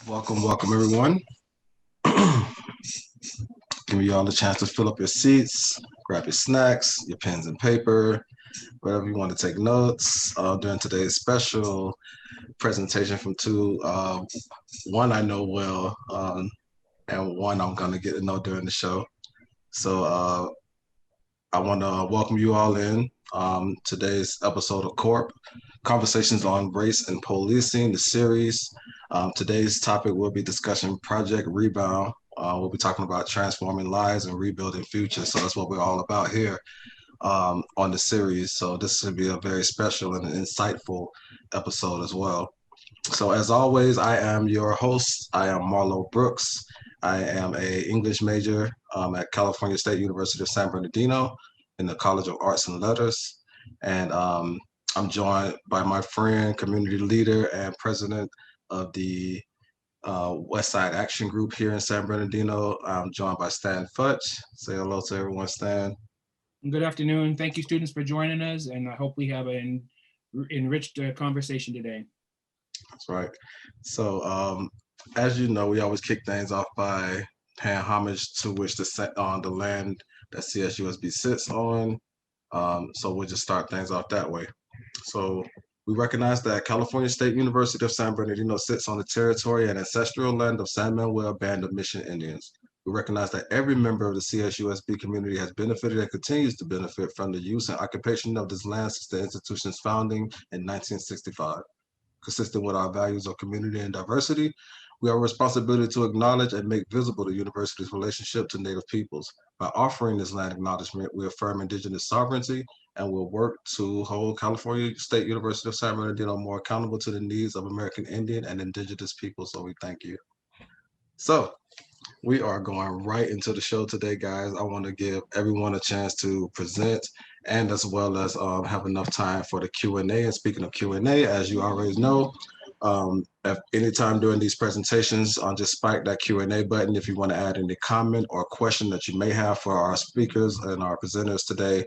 Welcome everyone. Give you all a chance to fill up your seats, grab your snacks, your pens and paper, whatever you want to take notes during today's special presentation from two. One I know well, and one I'm gonna get to know during the show. So I want to welcome you all in today's episode of Corp Conversations on Race and Policing, the series. Today's topic will be discussing Project Rebound. We'll be talking about transforming lives and rebuilding futures. So that's what we're all about here on the series. So this should be a very special and insightful episode as well. So as always, I am your host. I am Marlo Brooks. I am a English major at California State University of San Bernardino in the College of Arts and Letters. And I'm joined by my friend, community leader, and president of the West Side Action Group here in San Bernardino. I'm joined by Stan Futch. Say hello to everyone, Stan. Good afternoon. Thank you, students, for joining us, and I hope we have an enriched conversation today. That's right. So, as you know, we always kick things off by paying homage to which on the land that CSUSB sits on. So we'll just start things off that way. So we recognize that California State University of San Bernardino sits on the territory and ancestral land of San Manuel Band of Mission Indians. We recognize that every member of the CSUSB community has benefited and continues to benefit from the use and occupation of this land since the institution's founding in 1965. Consistent with our values of community and diversity, we have a responsibility to acknowledge and make visible the university's relationship to Native peoples. By offering this land acknowledgement, we affirm Indigenous sovereignty and will work to hold California State University of San Bernardino more accountable to the needs of American Indian and Indigenous people. So we thank you. So we are going right into the show today, guys. I want to give everyone a chance to present and as well as have enough time for the Q&A. And speaking of Q&A, as you already know, at any time during these presentations, just spike that Q&A button if you want to add any comment or question that you may have for our speakers and our presenters today.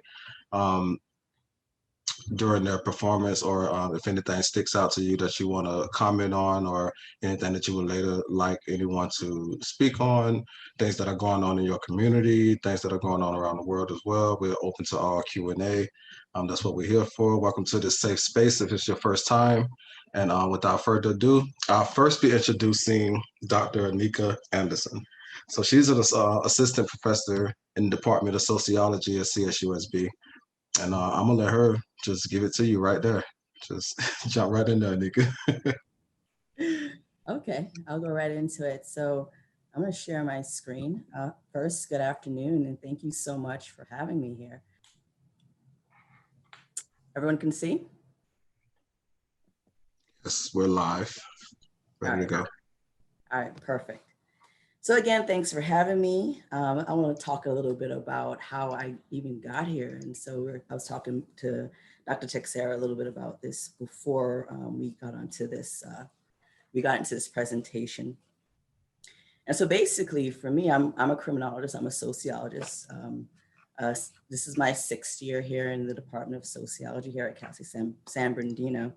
During their performance, or if anything sticks out to you that you want to comment on, or anything that you would later like anyone to speak on, things that are going on in your community, things that are going on around the world as well. We're open to all Q&A. That's what we're here for. Welcome to this safe space if it's your first time. And without further ado, I'll first be introducing Dr. Annika Anderson. So she's an assistant professor in the Department of Sociology at CSUSB. And I'm gonna let her just give it to you right there. Just jump right in there, Annika. Okay, I'll go right into it. So I'm going to share my screen. First, good afternoon, and thank you so much for having me here. Everyone can see? Yes, we're live. Ready to go. All right, perfect. So again, thanks for having me. I want to talk a little bit about how I even got here. And so I was talking to Dr. Texera a little bit about this before we got into this presentation. And so basically for me, I'm a criminologist, I'm a sociologist. This is my 6th year here in the Department of Sociology here at Cal State San Bernardino.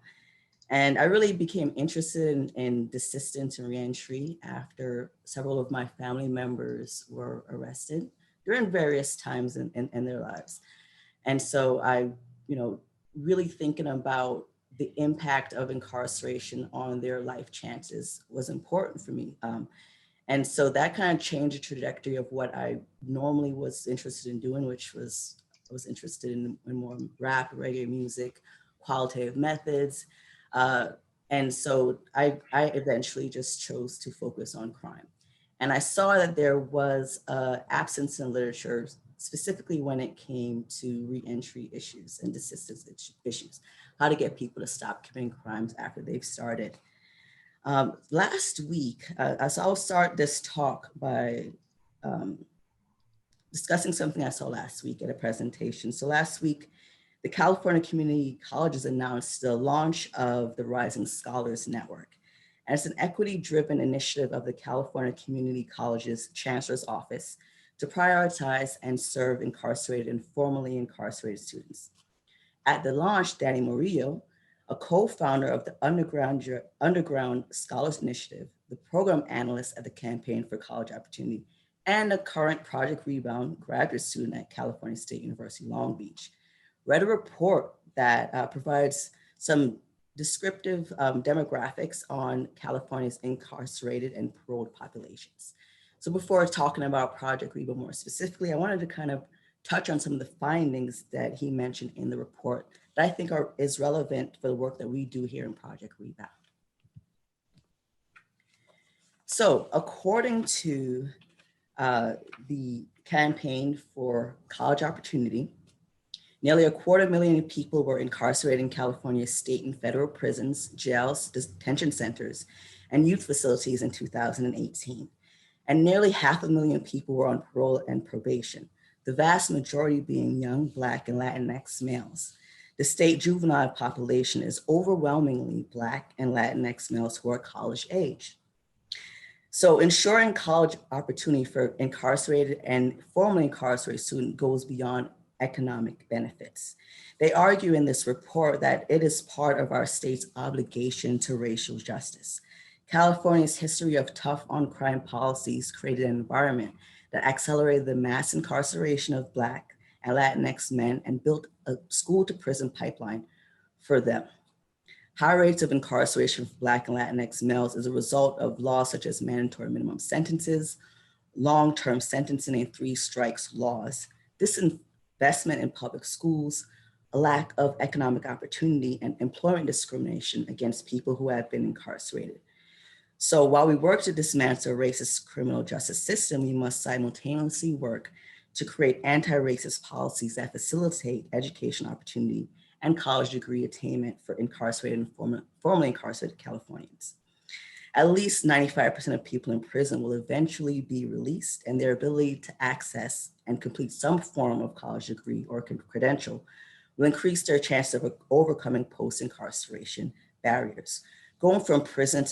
And I really became interested in desistance and reentry after several of my family members were arrested during various times in their lives. And so I, really thinking about the impact of incarceration on their life chances was important for me. And so that kind of changed the trajectory of what I normally was interested in doing, which was, I was interested in more rap, reggae music, qualitative methods. And so I eventually just chose to focus on crime. And I saw that there was absence in literature, specifically when it came to reentry issues and desistance issues, how to get people to stop committing crimes after they've started. Last week, so I'll start this talk by discussing something I saw last week at a presentation. So last week, the California Community Colleges announced the launch of the Rising Scholars Network. And it's an equity-driven initiative of the California Community Colleges Chancellor's Office to prioritize and serve incarcerated and formerly incarcerated students. At the launch, Danny Murillo, a co-founder of the Underground Scholars Initiative, the program analyst at the Campaign for College Opportunity and a current Project Rebound graduate student at California State University, Long Beach, read a report that provides some descriptive demographics on California's incarcerated and paroled populations. So before talking about Project Rebound more specifically, I wanted to kind of touch on some of the findings that he mentioned in the report that I think is relevant for the work that we do here in Project Rebound. So according to the Campaign for College Opportunity, nearly 250,000 people were incarcerated in California's state and federal prisons, jails, detention centers, and youth facilities in 2018. And nearly 500,000 people were on parole and probation, the vast majority being young Black and Latinx males. The state juvenile population is overwhelmingly Black and Latinx males who are college age. So ensuring college opportunity for incarcerated and formerly incarcerated students goes beyond economic benefits. They argue in this report that it is part of our state's obligation to racial justice. California's history of tough on crime policies created an environment that accelerated the mass incarceration of Black and Latinx men and built a school to prison pipeline for them. High rates of incarceration for Black and Latinx males is a result of laws such as mandatory minimum sentences, long-term sentencing, and 3 strikes laws. This investment in public schools, a lack of economic opportunity, and employment discrimination against people who have been incarcerated. So while we work to dismantle a racist criminal justice system, we must simultaneously work to create anti-racist policies that facilitate education opportunity and college degree attainment for incarcerated and formerly incarcerated Californians. At least 95% of people in prison will eventually be released, and their ability to access and complete some form of college degree or credential will increase their chances of overcoming post-incarceration barriers. Going from prison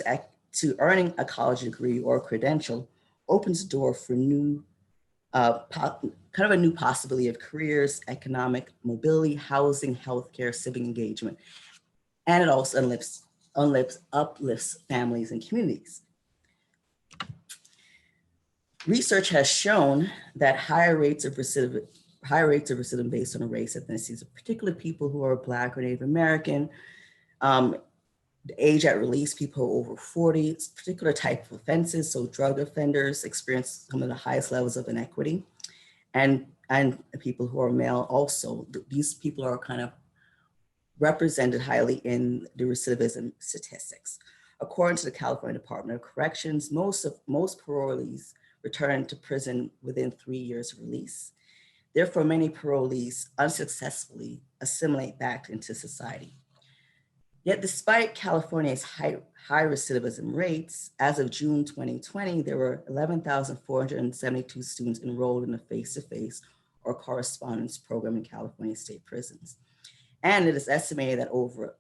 to earning a college degree or credential opens the door for kind of a new possibility of careers, economic mobility, housing, healthcare, civic engagement, and it also uplifts families and communities. Research has shown that higher rates of recidivism based on race, ethnicities, particularly people who are Black or Native American, the age at release, people over 40, particular type of offenses, so drug offenders experience some of the highest levels of inequity, and people who are male also. These people are kind of represented highly in the recidivism statistics. According to the California Department of Corrections, most parolees return to prison within 3 years of release. Therefore, many parolees unsuccessfully assimilate back into society. Yet despite California's high recidivism rates, as of June 2020, there were 11,472 students enrolled in a face-to-face or correspondence program in California state prisons. And it is estimated that over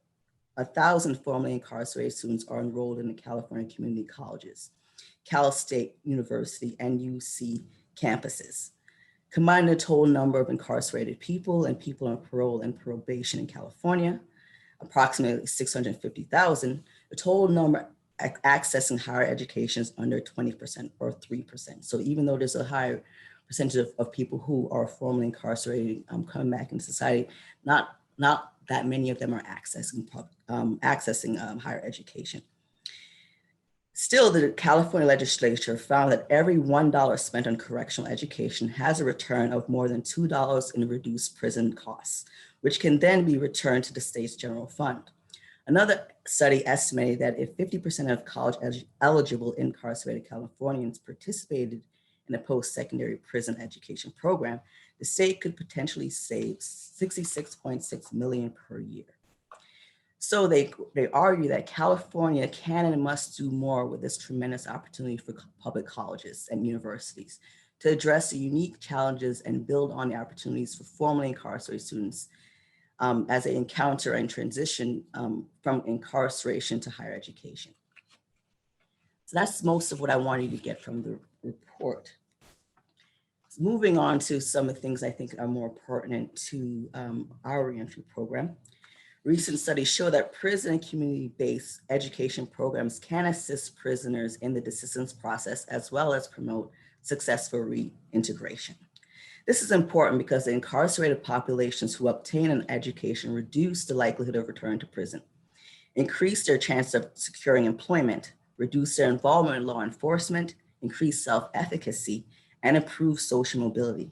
1,000 formerly incarcerated students are enrolled in the California community colleges, Cal State University and UC campuses. Combining the total number of incarcerated people and people on parole and probation in California, approximately 650,000, the total number accessing higher education is under 20% or 3%. So even though there's a higher percentage of people who are formerly incarcerated coming back into society, not that many of them are accessing higher education. Still, the California legislature found that every $1 spent on correctional education has a return of more than $2 in reduced prison costs, which can then be returned to the state's general fund. Another study estimated that if 50% of college eligible incarcerated Californians participated in a post-secondary prison education program, the state could potentially save $66.6 million per year. So they argue that California can and must do more with this tremendous opportunity for public colleges and universities to address the unique challenges and build on the opportunities for formerly incarcerated students as they encounter and transition from incarceration to higher education. So that's most of what I wanted to get from the report. Moving on to some of the things I think are more pertinent to our reentry program. Recent studies show that prison and community-based education programs can assist prisoners in the desistance process as well as promote successful reintegration. This is important because the incarcerated populations who obtain an education reduce the likelihood of return to prison, increase their chance of securing employment, reduce their involvement in law enforcement, increase self-efficacy, and improve social mobility.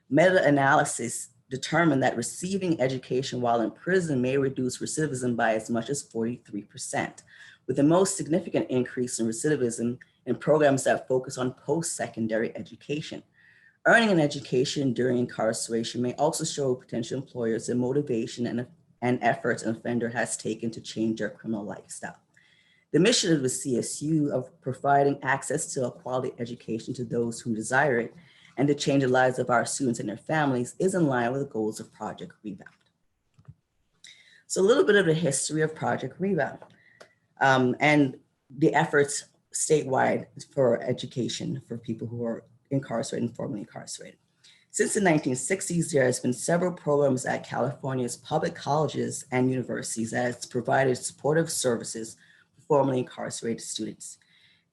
Meta-analysis determined that receiving education while in prison may reduce recidivism by as much as 43%, with the most significant increase in recidivism in programs that focus on post-secondary education. Earning an education during incarceration may also show potential employers the motivation and efforts an offender has taken to change their criminal lifestyle. The mission of the CSU of providing access to a quality education to those who desire it and to change the lives of our students and their families is in line with the goals of Project Rebound. So a little bit of the history of Project Rebound and the efforts statewide for education for people who are incarcerated and formerly incarcerated. Since the 1960s, there has been several programs at California's public colleges and universities that has provided supportive services for formerly incarcerated students.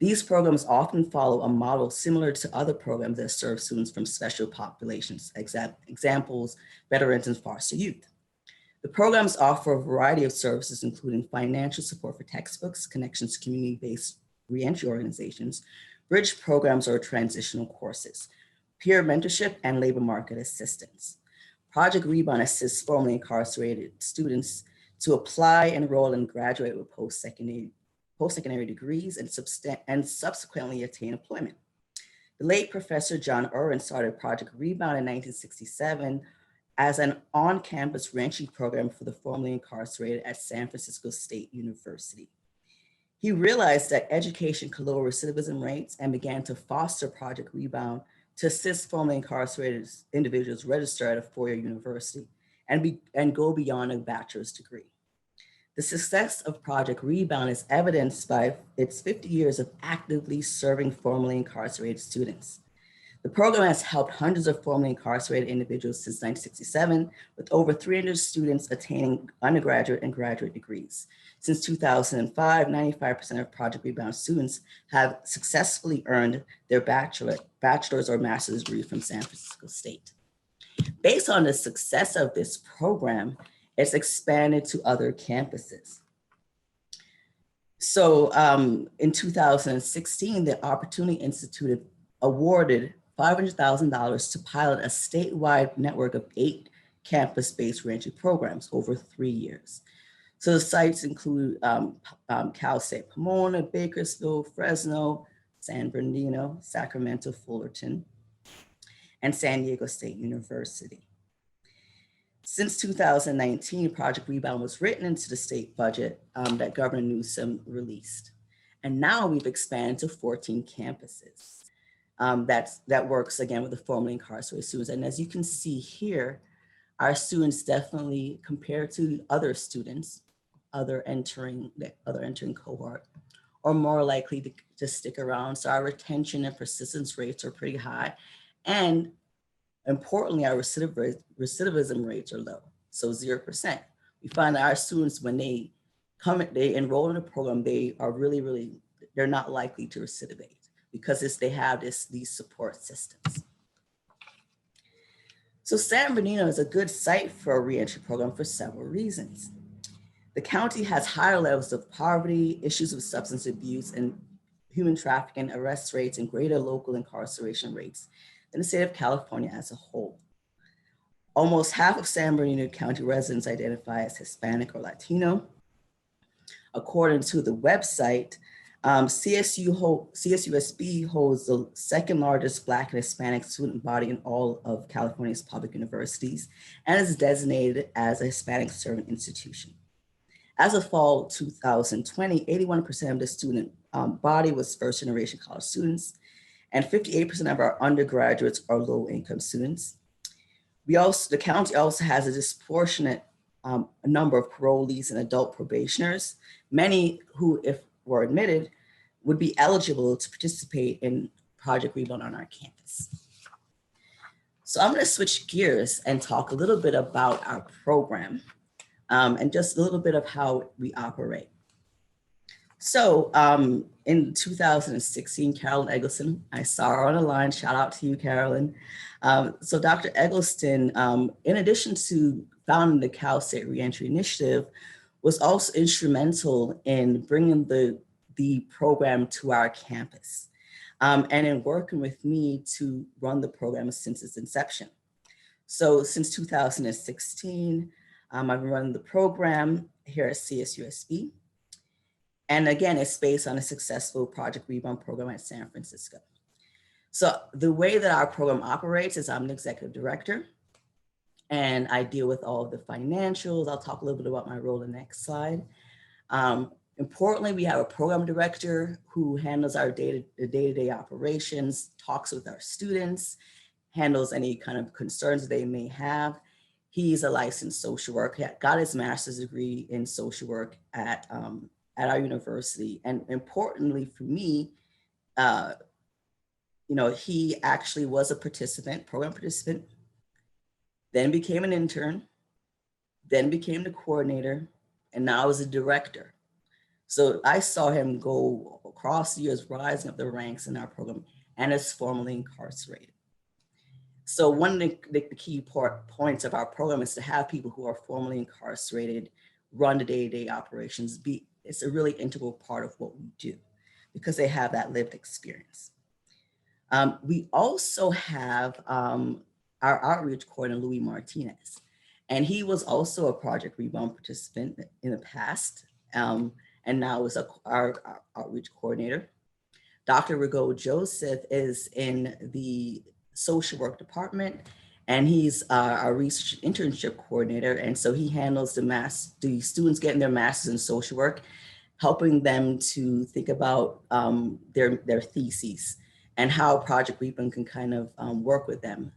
These programs often follow a model similar to other programs that serve students from special populations, examples, veterans and foster youth. The programs offer a variety of services, including financial support for textbooks, connections to community-based reentry organizations, bridge programs or transitional courses, peer mentorship, and labor market assistance. Project Rebound assists formerly incarcerated students to apply, enroll, and graduate with post-secondary degrees and subsequently attain employment. The late Professor John Irwin started Project Rebound in 1967 as an on-campus reentry program for the formerly incarcerated at San Francisco State University. He realized that education could lower recidivism rates and began to foster Project Rebound to assist formerly incarcerated individuals register at a four-year university and go beyond a bachelor's degree. The success of Project Rebound is evidenced by its 50 years of actively serving formerly incarcerated students. The program has helped hundreds of formerly incarcerated individuals since 1967, with over 300 students attaining undergraduate and graduate degrees. Since 2005, 95% of Project Rebound students have successfully earned their bachelor's or master's degree from San Francisco State. Based on the success of this program, it's expanded to other campuses. So in 2016, the Opportunity Institute awarded $500,000 to pilot a statewide network of 8 campus-based reentry programs over 3 years. So the sites include Cal State Pomona, Bakersfield, Fresno, San Bernardino, Sacramento, Fullerton, and San Diego State University. Since 2019, Project Rebound was written into the state budget that Governor Newsom released. And now we've expanded to 14 campuses. That works again with the formerly incarcerated students. And as you can see here, our students definitely, compared to other students, other entering cohort, are more likely to stick around. So our retention and persistence rates are pretty high. And importantly, our recidivism rates are low, so 0%. We find that our students, when they enroll in the program, they are they're not likely to recidivate because they have these support systems. So San Bernardino is a good site for a reentry program for several reasons. The county has higher levels of poverty, issues with substance abuse and human trafficking, arrest rates, and greater local incarceration rates than the state of California as a whole. Almost half of San Bernardino County residents identify as Hispanic or Latino. According to the website, CSUSB holds the second largest Black and Hispanic student body in all of California's public universities and is designated as a Hispanic serving institution. As of fall 2020, 81% of the student body was first generation college students, and 58% of our undergraduates are low income students. The county also has a disproportionate number of parolees and adult probationers, many who, if were admitted, would be eligible to participate in Project Rebound on our campus. So I'm going to switch gears and talk a little bit about our program. and just a little bit of how we operate. So in 2016, Carolyn Eggleston, I saw her on the line, shout out to you, Carolyn. So Dr. Eggleston, in addition to founding the Cal State Reentry Initiative, was also instrumental in bringing the program to our campus and in working with me to run the program since its inception. So since 2016, I've been running the program here at CSUSB. And again, it's based on a successful Project Rebound program at San Francisco. So the way that our program operates is I'm the executive director and I deal with all of the financials. I'll talk a little bit about my role in the next slide. Importantly, we have a program director who handles our day-to-day operations, talks with our students, handles any kind of concerns they may have. He's a licensed social worker, got his master's degree in social work at our university. And importantly for me, he actually was a program participant, then became an intern, then became the coordinator, and now is a director. So I saw him go across the years, rising up the ranks in our program, and is formally incarcerated. So one of the key points of our program is to have people who are formally incarcerated run the day-to-day operations. It's a really integral part of what we do because they have that lived experience. We also have our outreach coordinator, Louis Martinez, and he was also a Project Rebound participant in the past, and now is our outreach coordinator. Dr. Rigaud Joseph is in the social work department, and he's our research internship coordinator. And so he handles the students getting their masters in social work, helping them to think about their theses and how Project Rebound can kind of work with them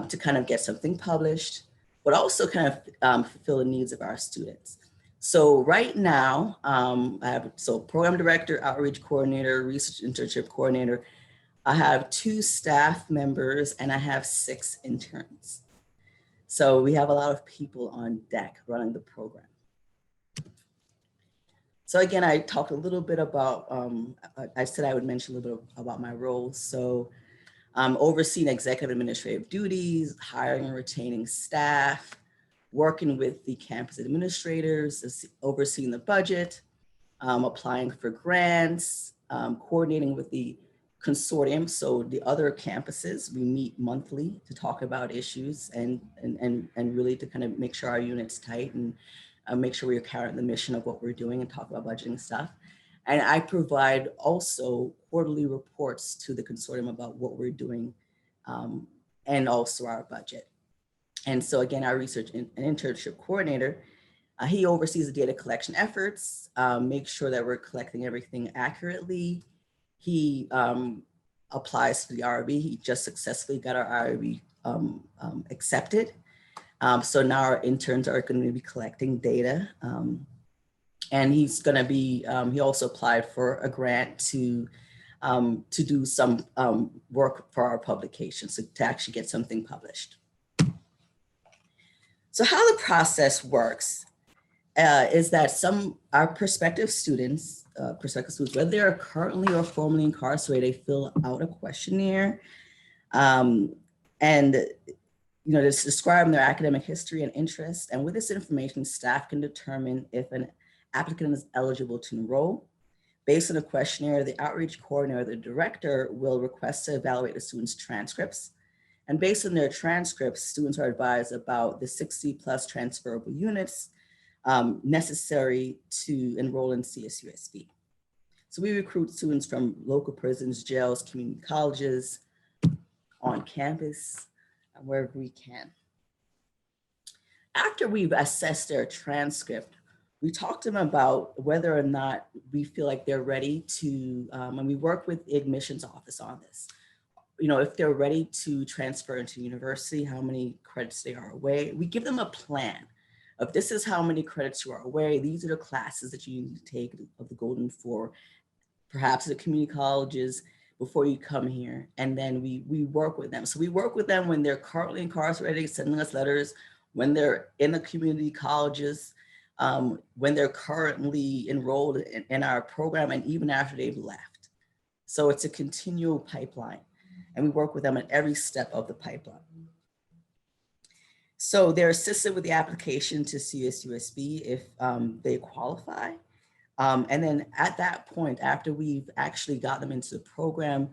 to kind of get something published, but also kind of fulfill the needs of our students. So right now, I have program director, outreach coordinator, research internship coordinator. I have 2 staff members and I have 6 interns. So we have a lot of people on deck running the program. So again, I talked a little bit about, I said I would mention a little bit about my role. So overseeing executive administrative duties, hiring and retaining staff, working with the campus administrators, overseeing the budget, applying for grants, coordinating with the consortium. So the other campuses, we meet monthly to talk about issues and really to kind of make sure our unit's tight and make sure we're carrying the mission of what we're doing and talk about budgeting stuff. And I provide also quarterly reports to the consortium about what we're doing and also our budget. And so again, our research and internship coordinator, he oversees the data collection efforts, makes sure that we're collecting everything accurately. He applies for the IRB. He just successfully got our IRB accepted. So now our interns are going to be collecting data. And he's going to be, he also applied for a grant to do some work for our publication, so to actually get something published. So how the process works is that our prospective students, whether they're currently or formerly incarcerated, fill out a questionnaire and just describe their academic history and interest. And with this information, staff can determine if an applicant is eligible to enroll. Based on the questionnaire, the outreach coordinator, the director, will request to evaluate the students' transcripts. And based on their transcripts, students are advised about the 60+ transferable units necessary to enroll in CSUSB. So we recruit students from local prisons, jails, community colleges, on campus, and wherever we can. After we've assessed their transcript, we talk to them about whether or not we feel like they're ready to, and we work with the admissions office on this. If they're ready to transfer into university, how many credits they are away. We give them a plan of this is how many credits you are away. These are the classes that you need to take of the Golden 4, perhaps the community colleges before you come here. And then we work with them. So we work with them when they're currently incarcerated, sending us letters, when they're in the community colleges, when they're currently enrolled in our program, and even after they've left. So it's a continual pipeline, and we work with them at every step of the pipeline. So they're assisted with the application to CSUSB if they qualify. And then at that point, after we've actually got them into the program,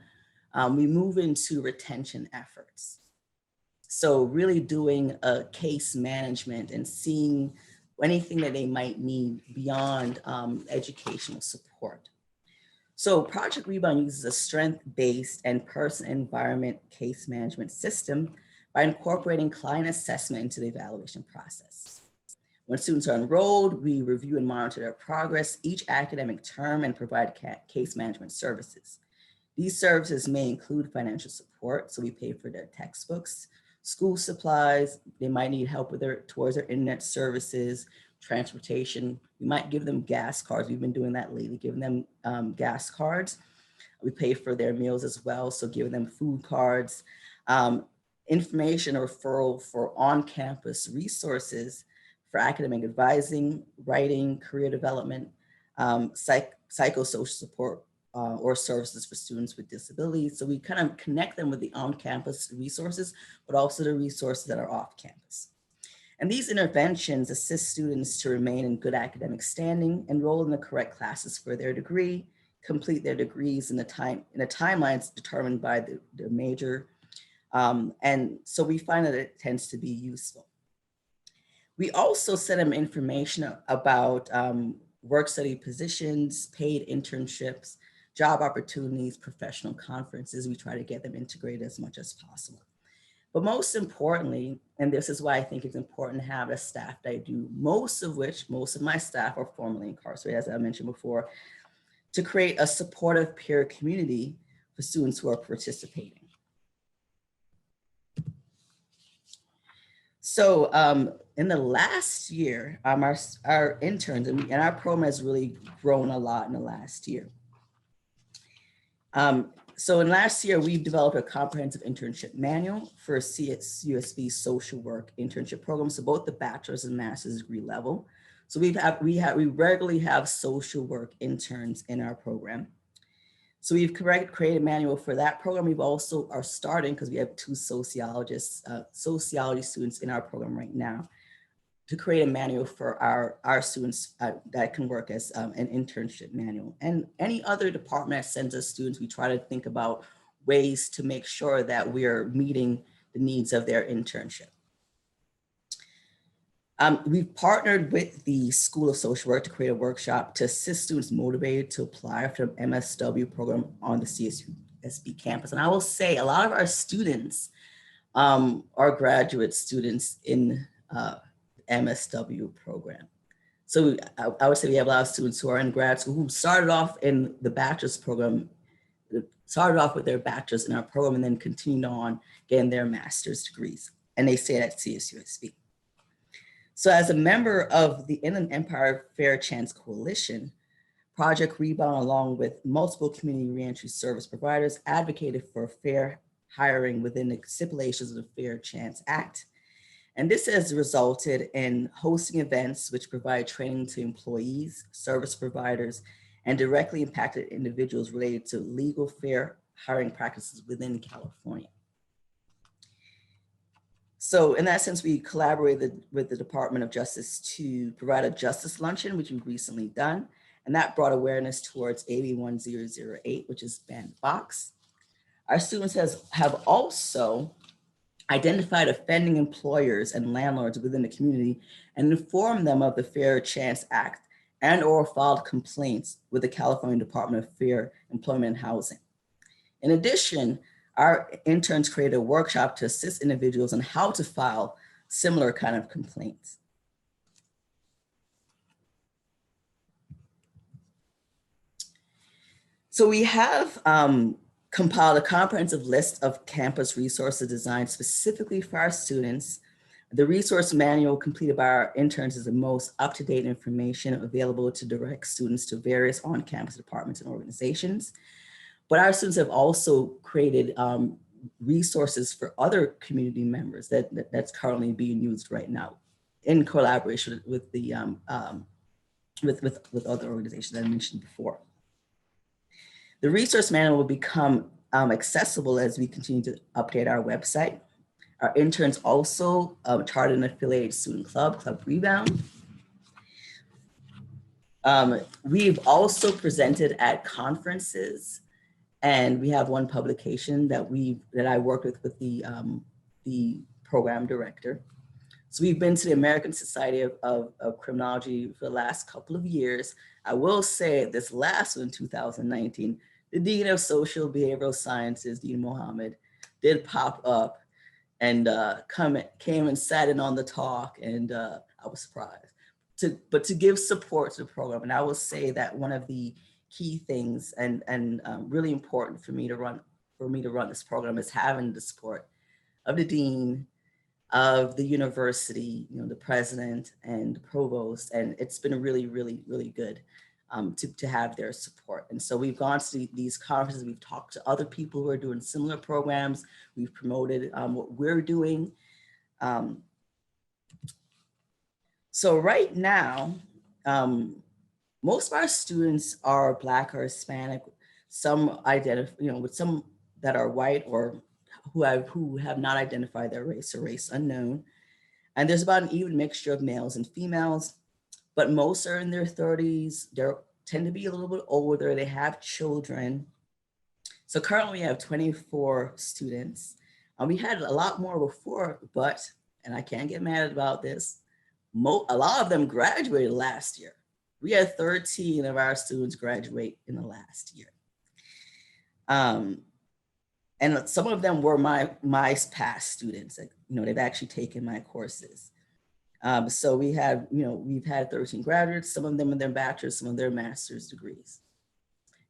we move into retention efforts. So really doing a case management and seeing anything that they might need beyond educational support. So Project Rebound uses a strength-based and person environment case management system by incorporating client assessment into the evaluation process. When students are enrolled, we review and monitor their progress each academic term and provide case management services. These services may include financial support, so we pay for their textbooks, school supplies, they might need help with towards their internet services, transportation. We might give them gas cards. We've been doing that lately, giving them gas cards. We pay for their meals as well, so giving them food cards, information or referral for on-campus resources for academic advising, writing, career development, psychosocial support, or services for students with disabilities. So we kind of connect them with the on-campus resources, but also the resources that are off campus. And these interventions assist students to remain in good academic standing, enroll in the correct classes for their degree, complete their degrees in the timelines determined by the major. And so we find that it tends to be useful. We also send them information about work study positions, paid internships, job opportunities, professional conferences. We try to get them integrated as much as possible. But most importantly, and this is why I think it's important to have a staff that I do, most of my staff are formerly incarcerated, as I mentioned before, to create a supportive peer community for students who are participating. So in the last year, our interns, and our program has really grown a lot in the last year. So in last year, we've developed a comprehensive internship manual for CSUSB social work internship program. So both the bachelor's and master's degree level. So we regularly have social work interns in our program. So we've created a manual for that program. We've also are starting, because we have 2 sociology students in our program right now, to create a manual for our students that can work as an internship manual. And any other department that sends us students, we try to think about ways to make sure that we are meeting the needs of their internship. We've partnered with the School of Social Work to create a workshop to assist students motivated to apply for the MSW program on the CSUSB campus. And I will say a lot of our students are graduate students in MSW program. So I would say we have a lot of students who are in grad school who started off in the bachelor's program, started off with their bachelor's in our program and then continued on getting their master's degrees. And they stayed at CSUSB. So as a member of the Inland Empire Fair Chance Coalition, Project Rebound, along with multiple community reentry service providers, advocated for fair hiring within the stipulations of the Fair Chance Act. And this has resulted in hosting events which provide training to employees, service providers, and directly impacted individuals related to legal fair hiring practices within California. So in that sense, we collaborated with the Department of Justice to provide a justice luncheon, which we've recently done. And that brought awareness towards AB 1008, which is banned box. Our students have also identified offending employers and landlords within the community and informed them of the Fair Chance Act and/or filed complaints with the California Department of Fair Employment and Housing. In addition, our interns created a workshop to assist individuals on how to file similar kind of complaints. So we have compiled a comprehensive list of campus resources designed specifically for our students. The resource manual completed by our interns is the most up-to-date information available to direct students to various on-campus departments and organizations. But our students have also created resources for other community members that's currently being used right now in collaboration with the with other organizations I mentioned before. The resource manual will become accessible as we continue to update our website. Our interns also chartered an affiliated student club, Club Rebound. We've also presented at conferences, and we have one publication that I worked with the program director. So we've been to the American Society of Criminology for the last couple of years. I will say this last one, 2019, the Dean of Social Behavioral Sciences, Dean Mohammed, did pop up and came and sat in on the talk, and I was surprised. But to give support to the program, and I will say that one of the key things and really important for me to run this program is having the support of the dean, of the university, the president and the provost, and it's been really, really, really good to have their support. And so we've gone to these conferences, we've talked to other people who are doing similar programs, we've promoted what we're doing. So right now, most of our students are Black or Hispanic, some with some that are white or who have not identified their race or race unknown. And there's about an even mixture of males and females, but most are in their 30s. They tend to be a little bit older. They have children. So currently we have 24 students. We had a lot more before, but, and I can't get mad about this, a lot of them graduated last year. We had 13 of our students graduate in the last year. And some of them were my past students. They've actually taken my courses. So we've had 13 graduates, some of them in their bachelor's, some of their master's degrees.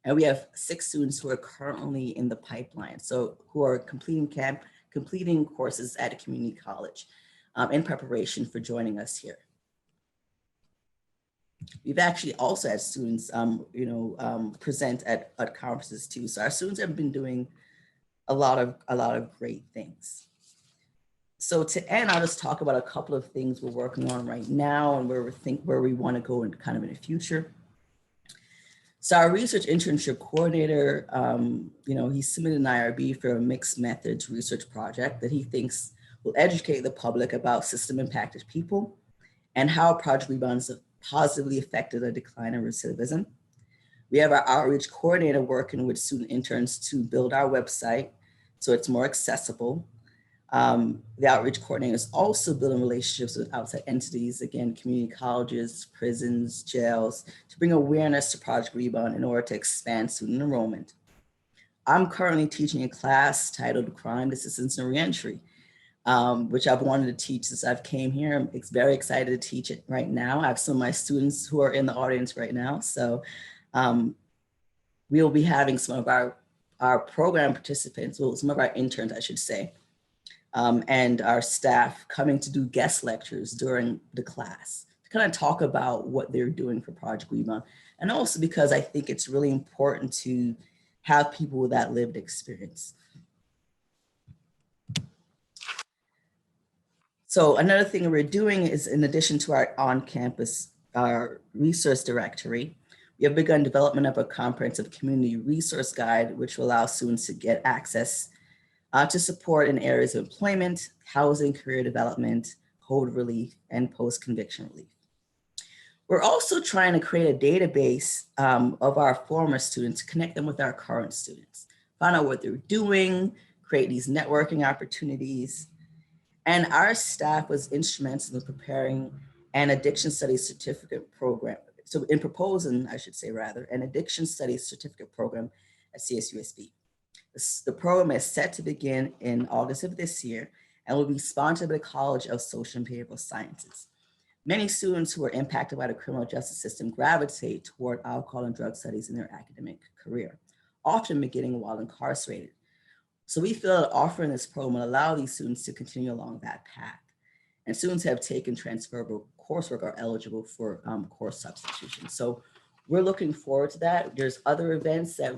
And we have 6 students who are currently in the pipeline, so who are completing courses at a community college in preparation for joining us here. We've actually also had students, present at conferences too. So our students have been doing a lot of great things. So to end, I'll just talk about a couple of things we're working on right now and where we want to go in kind of in the future. So our research internship coordinator, he submitted an IRB for a mixed methods research project that he thinks will educate the public about system impacted people and how Project Rebound has positively affected a decline in recidivism. We have our outreach coordinator working with student interns to build our website so it's more accessible. The outreach coordinator is also building relationships with outside entities, again, community colleges, prisons, jails, to bring awareness to Project Rebound in order to expand student enrollment. I'm currently teaching a class titled Crime, Assistance, and Reentry, which I've wanted to teach since I've came here. I'm very excited to teach it right now. I have some of my students who are in the audience right now. So we'll be having some of our program participants, well, some of our interns, I should say, and our staff coming to do guest lectures during the class to kind of talk about what they're doing for Project Rebound. And also because I think it's really important to have people with that lived experience. So another thing we're doing is, in addition to our on-campus resource directory, we have begun development of a comprehensive community resource guide, which will allow students to get access to support in areas of employment, housing, career development, hold relief, and post-conviction relief. We're also trying to create a database of our former students, connect them with our current students, find out what they're doing, create these networking opportunities. And our staff was instrumental in preparing an addiction studies certificate program. So in proposing, I should say rather, an addiction studies certificate program at CSUSB. The program is set to begin in August of this year and will be sponsored by the College of Social and Behavioral Sciences. Many students who are impacted by the criminal justice system gravitate toward alcohol and drug studies in their academic career, often beginning while incarcerated. So we feel that offering this program will allow these students to continue along that path. And students who have taken transferable coursework are eligible for course substitution. So we're looking forward to that. There's other events that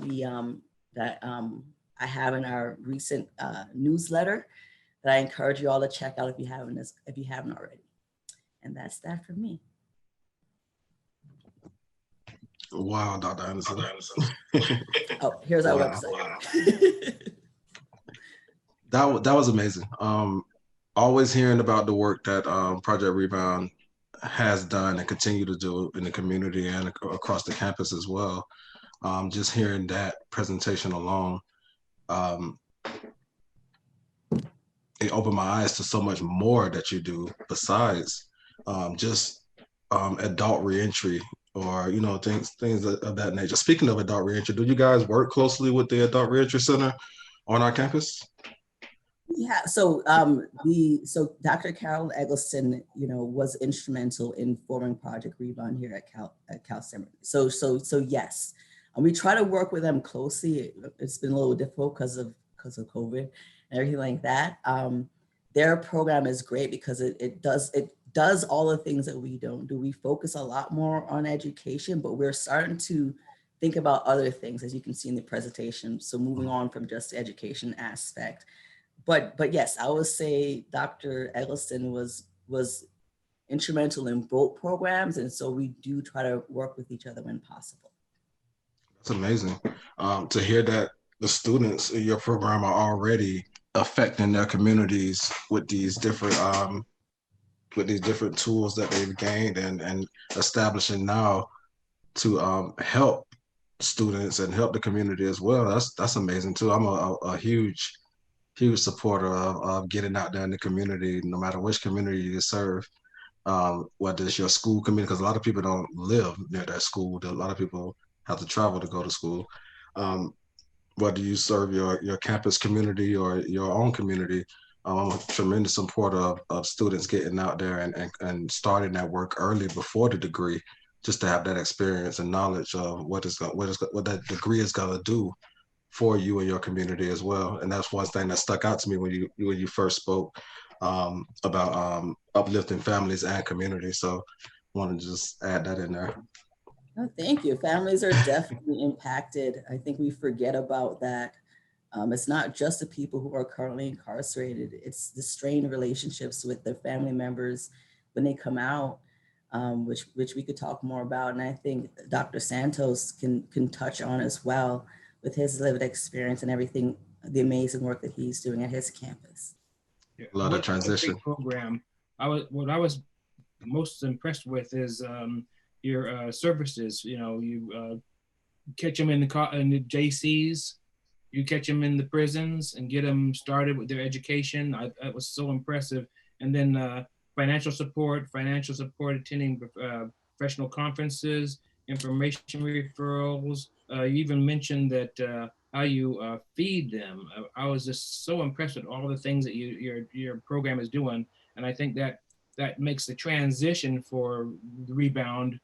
I have in our recent newsletter that I encourage you all to check out if you haven't already. And that's that for me. Wow, Dr. Anderson. Oh, here's our Wow. website. That was amazing. Always hearing about the work that Project Rebound has done and continue to do in the community and across the campus as well. Just hearing that presentation alone, it opened my eyes to so much more that you do besides just adult reentry or things of that nature. Speaking of adult reentry, do you guys work closely with the Adult Reentry Center on our campus? Yeah, so Dr. Carol Eggleston, was instrumental in forming Project Rebound here at Cal State. So yes, and we try to work with them closely. It's been a little difficult because of COVID and everything like that. Their program is great because it does all the things that we don't do. We focus a lot more on education, but we're starting to think about other things, as you can see in the presentation. So moving on from just the education aspect. But yes, I would say Dr. Eggleston was instrumental in both programs, and so we do try to work with each other when possible. That's amazing to hear that the students in your program are already affecting their communities with these different tools that they've gained and establishing now to help students and help the community as well. That's amazing too. I'm a huge supporter of getting out there in the community, no matter which community you serve, whether it's your school community, because a lot of people don't live near that school. A lot of people have to travel to go to school. Whether you serve your campus community or your own community, I'm a tremendous supporter of students getting out there and starting that work early before the degree, just to have that experience and knowledge of what that degree is going to do for you and your community as well. And that's one thing that stuck out to me when you first spoke about uplifting families and communities. So I want to just add that in there. Oh, thank you. Families are definitely impacted. I think we forget about that. It's not just the people who are currently incarcerated. It's the strained relationships with their family members when they come out, which we could talk more about. And I think Dr. Santos can touch on as well with his lived experience and everything, the amazing work that he's doing at his campus. Yeah. A lot of transition. Program. What I was most impressed with is your services. You catch them in the JCs, you catch them in the prisons and get them started with their education. That was so impressive. And then financial support, attending professional conferences, information referrals. You even mentioned that how you feed them. I was just so impressed with all the things that your program is doing. And I think that makes the transition for the Rebound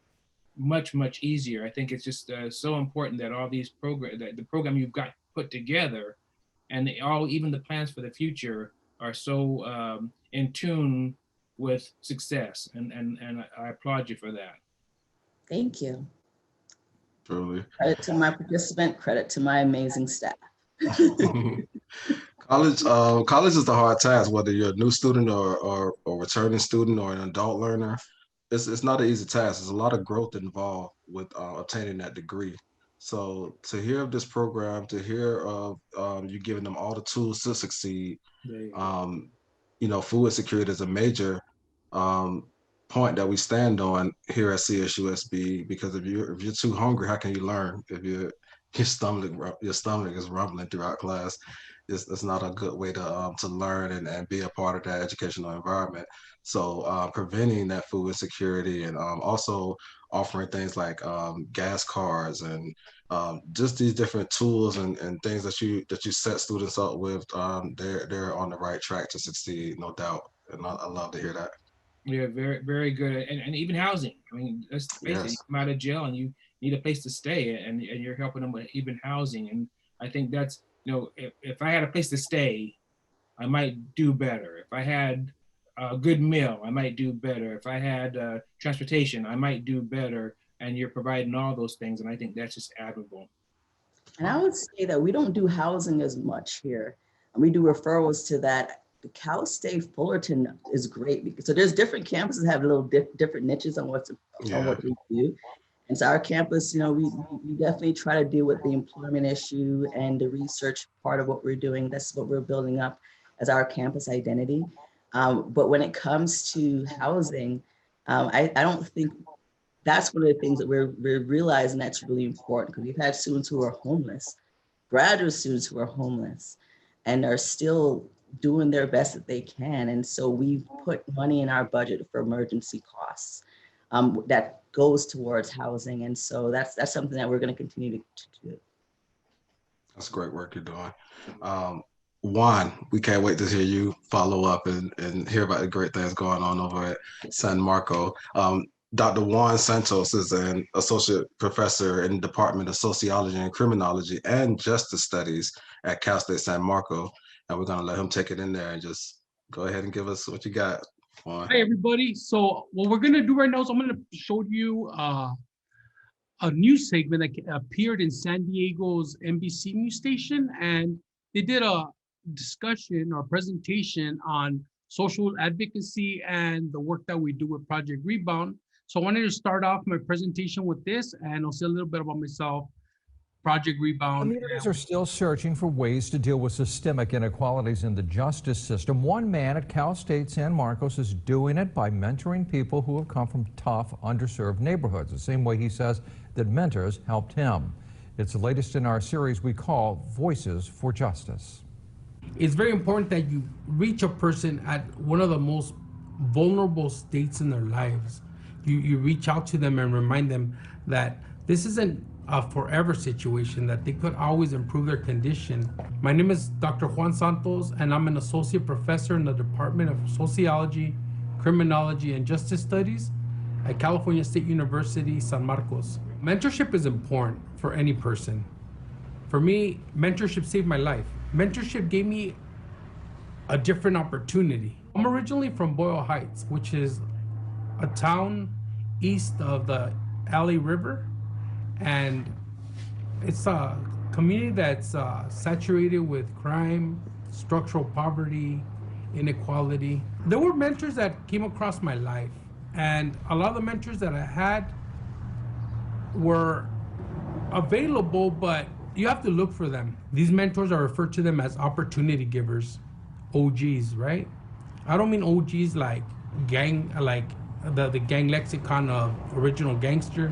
much easier. I think it's just so important that all these the program you've got put together, and even the plans for the future are so in tune with success. And I applaud you for that. Thank you. Truly. Credit to my participant, credit to my amazing staff. College is the hard task, whether you're a new student or returning student or an adult learner. It's not an easy task. There's a lot of growth involved with obtaining that degree. So to hear of this program, to hear of you giving them all the tools to succeed, food insecurity is a major point that we stand on here at CSUSB, because if you're too hungry, how can you learn? If your stomach is rumbling throughout class, it's not a good way to learn and be a part of that educational environment. So preventing that food insecurity and also offering things like gas cards and just these different tools and things that you set students up with, they're on the right track to succeed, no doubt. And I love to hear that. Yeah, very, very good. And even housing. I mean, let's face it, you come out of jail and you need a place to stay, and you're helping them with even housing. And I think that's, if I had a place to stay, I might do better. If I had a good meal, I might do better. If I had transportation, I might do better. And you're providing all those things. And I think that's just admirable. And I would say that we don't do housing as much here. And we do referrals to that. The Cal State Fullerton is great because so there's different campuses that have little different niches on what they do. And so our campus, we definitely try to deal with the employment issue and the research part of what we're doing. That's what we're building up as our campus identity. But when it comes to housing, I don't think that's one of the things that we're realizing that's really important, because we've had students who are homeless, graduate students who are homeless, and are still doing their best that they can. And so we've put money in our budget for emergency costs that goes towards housing. And so that's something that we're going to continue to do. That's great work you're doing. Juan, we can't wait to hear you follow up and hear about the great things going on over at San Marco. Dr. Juan Santos is an associate professor in the Department of Sociology and Criminology and Justice Studies at Cal State San Marco. And we're going to let him take it in there and just go ahead and give us what you got, Juan. Hi, everybody. So what we're going to do right now is I'm going to show you a news segment that appeared in San Diego's NBC news station. And they did a discussion or presentation on social advocacy and the work that we do with Project Rebound. So I wanted to start off my presentation with this, and I'll say a little bit about myself, Project Rebound. Communities are still searching for ways to deal with systemic inequalities in the justice system. One man at Cal State San Marcos is doing it by mentoring people who have come from tough, underserved neighborhoods, the same way he says that mentors helped him. It's the latest in our series we call Voices for Justice. It's very important that you reach a person at one of the most vulnerable states in their lives. You reach out to them and remind them that this isn't a forever situation, that they could always improve their condition. My name is Dr. Juan Santos, and I'm an associate professor in the Department of Sociology, Criminology, and Justice Studies at California State University, San Marcos. Mentorship is important for any person. For me, mentorship saved my life. Mentorship gave me a different opportunity. I'm originally from Boyle Heights, which is a town east of the LA River, and it's a community that's saturated with crime, structural poverty, inequality. There were mentors that came across my life, and a lot of the mentors that I had were available, but you have to look for them. These mentors are referred to them as opportunity givers, OGs, right? I don't mean OGs like gang, like the gang lexicon of original gangster,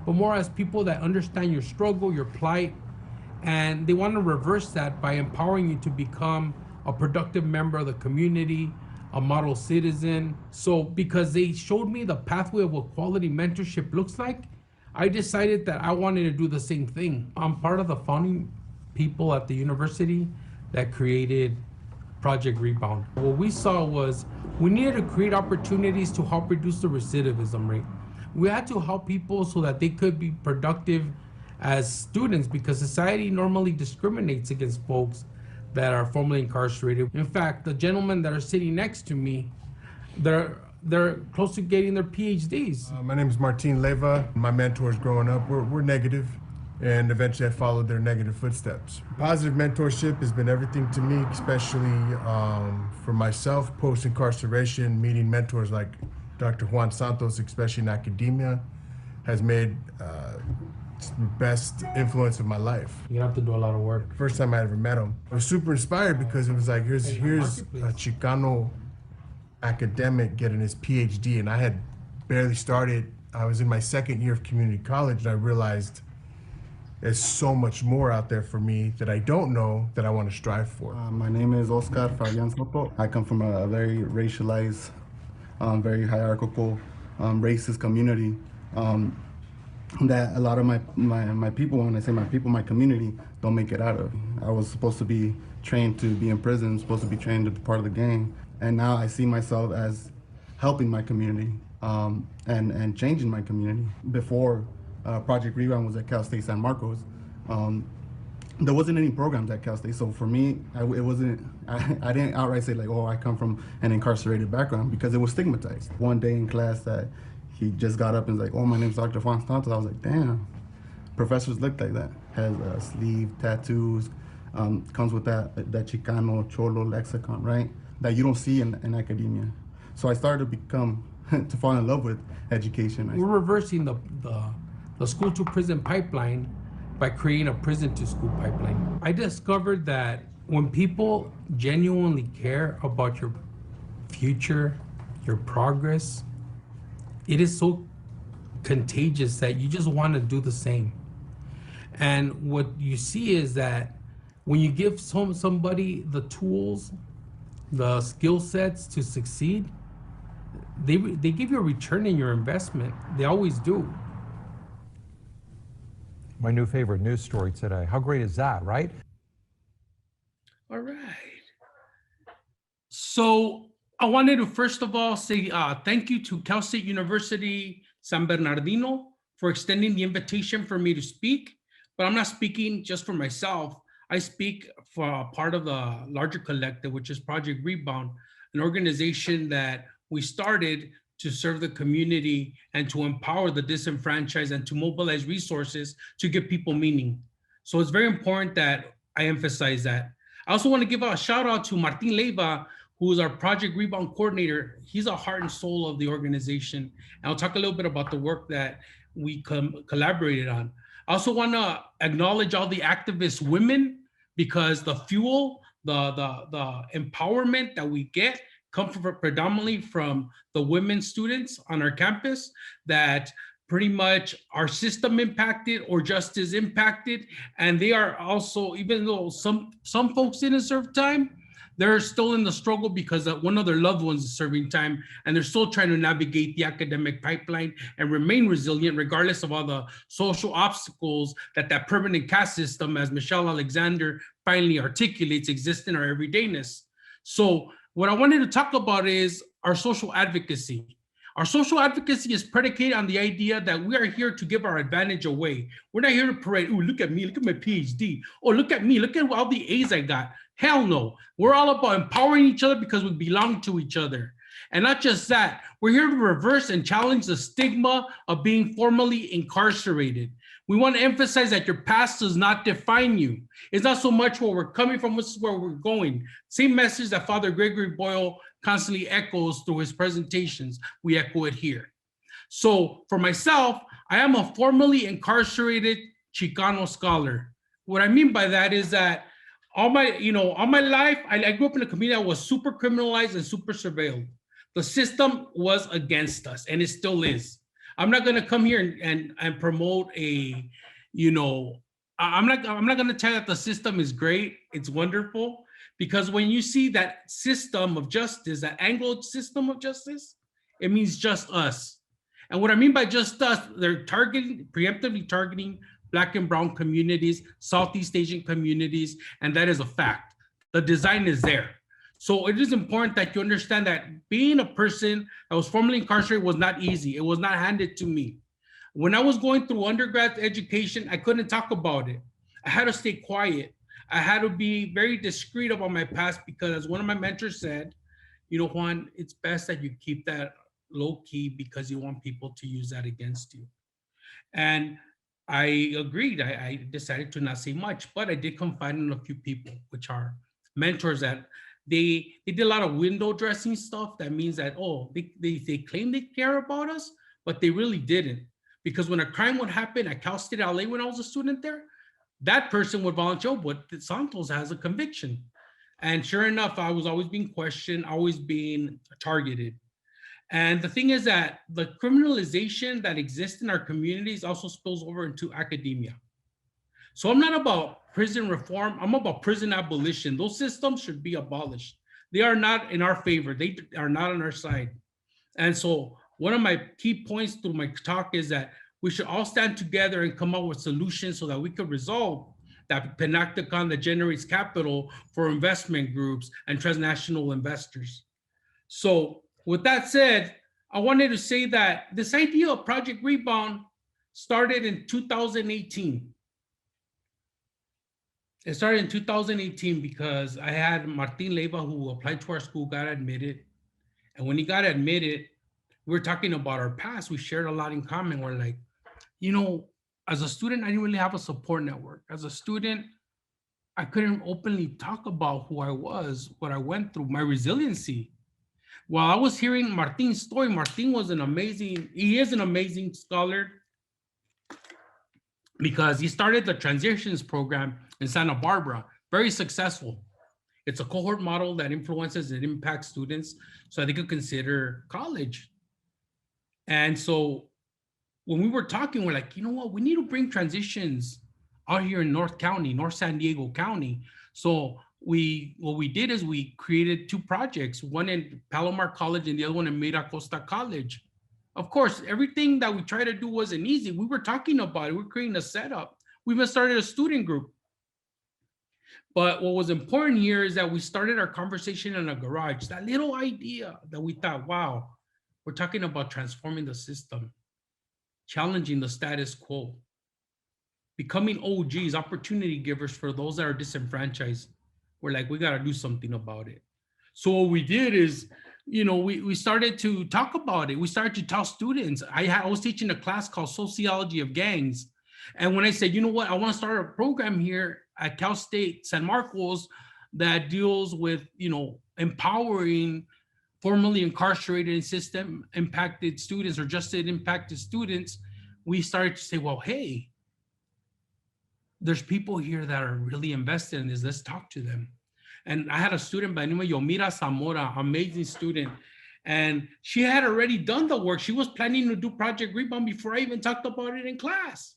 but more as people that understand your struggle, your plight, and they want to reverse that by empowering you to become a productive member of the community, a model citizen. So because they showed me the pathway of what quality mentorship looks like, I decided that I wanted to do the same thing. I'm part of the founding people at the university that created Project Rebound. What we saw was we needed to create opportunities to help reduce the recidivism rate. We had to help people so that they could be productive as students, because society normally discriminates against folks that are formerly incarcerated. In fact, the gentlemen that are sitting next to me, they're close to getting their PhDs. My name is Martin Leva. My mentors growing up were negative, and eventually I followed their negative footsteps. Positive mentorship has been everything to me, especially for myself post-incarceration. Meeting mentors like Dr. Juan Santos, especially in academia, has made the best influence of my life. You have to do a lot of work. First time I ever met him, I was super inspired because it was like, here's a Chicano academic getting his PhD, and I had barely started. I was in my second year of community college, and I realized there's so much more out there for me that I don't know that I want to strive for. My name is Oscar Fabian Soto. I come from a very racialized, very hierarchical, racist community that a lot of my people, when I say my people, my community, don't make it out of. I was supposed to be trained to be in prison, supposed to be trained to be part of the gang, and now I see myself as helping my community and changing my community. Before Project Rebound was at Cal State San Marcos, there wasn't any programs at Cal State, so for me, I didn't outright say like, oh, I come from an incarcerated background, because it was stigmatized. One day in class that he just got up and was like, oh, my name's Dr. Juan Santos. I was like, damn, professors look like that. has a sleeve, tattoos, comes with that Chicano Cholo lexicon, right? That you don't see in academia. So I started to to fall in love with education. We're reversing the school to prison pipeline by creating a prison to school pipeline. I discovered that when people genuinely care about your future, your progress, it is so contagious that you just want to do the same. And what you see is that when you give somebody the tools, the skill sets to succeed, they give you a return in your investment. They always do. My new favorite news story today. How great is that, right? All right. So I wanted to first of all say thank you to Cal State University San Bernardino for extending the invitation for me to speak. But I'm not speaking just for myself. I speak for part of the larger collective, which is Project Rebound, an organization that we started to serve the community and to empower the disenfranchised and to mobilize resources to give people meaning. So it's very important that I emphasize that. I also want to give a shout out to Martin Leiva, who is our Project Rebound coordinator. He's a heart and soul of the organization. And I'll talk a little bit about the work that we collaborated on. I also want to acknowledge all the activist women, because the fuel, the empowerment that we get come predominantly from the women students on our campus that pretty much are system impacted or justice impacted. And they are also, even though some folks didn't serve time, they're still in the struggle because one of their loved ones is serving time, and they're still trying to navigate the academic pipeline and remain resilient regardless of all the social obstacles that permanent caste system, as Michelle Alexander finally articulates, exists in our everydayness. So what I wanted to talk about is our social advocacy. Our social advocacy is predicated on the idea that we are here to give our advantage away. We're not here to parade, ooh, look at me, look at my PhD. Oh, look at me, look at all the A's I got. Hell no. We're all about empowering each other because we belong to each other. And not just that, we're here to reverse and challenge the stigma of being formally incarcerated. We want to emphasize that your past does not define you. It's not so much where we're coming from, this is where we're going. Same message that Father Gregory Boyle constantly echoes through his presentations. We echo it here. So for myself, I am a formerly incarcerated Chicano scholar. What I mean by that is that all my life, I grew up in a community that was super criminalized and super surveilled. The system was against us, and it still is. I'm not going to come here and promote I'm not going to tell you that the system is great. It's wonderful, because when you see that system of justice, that Anglo system of justice, it means just us. And what I mean by just us, they're preemptively targeting Black and brown communities, Southeast Asian communities, and that is a fact. The design is there. So it is important that you understand that being a person that was formerly incarcerated was not easy. It was not handed to me. When I was going through undergrad education, I couldn't talk about it. I had to stay quiet. I had to be very discreet about my past, because as one of my mentors said, Juan, it's best that you keep that low key because you want people to use that against you. And I agreed. I decided to not say much, but I did confide in a few people, which are mentors that they did a lot of window dressing stuff. That means that, they claim they care about us, but they really didn't. Because when a crime would happen at Cal State LA when I was a student there, that person would volunteer, but Santos has a conviction. And sure enough, I was always being questioned, always being targeted. And the thing is that the criminalization that exists in our communities also spills over into academia. So I'm not about prison reform, I'm about prison abolition. Those systems should be abolished. They are not in our favor, they are not on our side. And so one of my key points through my talk is that we should all stand together and come up with solutions so that we could resolve that panopticon that generates capital for investment groups and transnational investors. So with that said, I wanted to say that this idea of Project Rebound started in 2018. It started in 2018 because I had Martin Leiva, who applied to our school, got admitted. And when he got admitted, we were talking about our past. We shared a lot in common. We're like, as a student, I didn't really have a support network. As a student, I couldn't openly talk about who I was, what I went through, my resiliency. While I was hearing Martin's story, Martin he is an amazing scholar because he started the transitions program in Santa Barbara, very successful. It's a cohort model that influences and impacts students so they could consider college. And so when we were talking, we're like, you know what, we need to bring transitions out here in North San Diego County. So what we did is we created 2 projects, one in Palomar College and the other one in Miracosta College. Of course, everything that we tried to do wasn't easy. We were talking about it. We're creating a setup. We even started a student group. But what was important here is that we started our conversation in a garage. That little idea that we thought, wow, we're talking about transforming the system, challenging the status quo, becoming OGs, opportunity givers for those that are disenfranchised. We're like, we got to do something about it. So what we did is, we started to talk about it. We started to tell students. I was teaching a class called Sociology of Gangs. And when I said, you know what, I want to start a program here at Cal State San Marcos that deals with, empowering formerly incarcerated and system impacted students or justice impacted students, we started to say, well, hey, there's people here that are really invested in this. Let's talk to them. And I had a student by the name of Yomira Zamora, amazing student. And she had already done the work. She was planning to do Project Rebound before I even talked about it in class.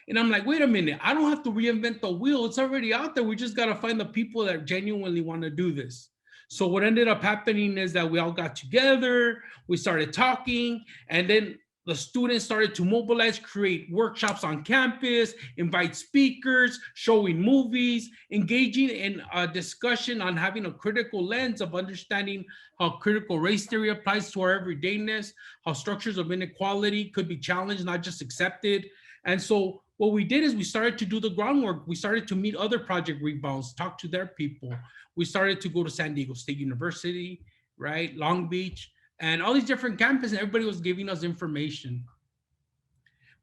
And I'm like, wait a minute, I don't have to reinvent the wheel. It's already out there. We just got to find the people that genuinely want to do this. So what ended up happening is that we all got together, we started talking, and then the students started to mobilize, create workshops on campus, invite speakers, showing movies, engaging in a discussion on having a critical lens of understanding how critical race theory applies to our everydayness, how structures of inequality could be challenged, not just accepted. And so what we did is we started to do the groundwork. We started to meet other Project Rebounds, talk to their people. We started to go to San Diego State University, right? Long Beach, and all these different campuses, and everybody was giving us information.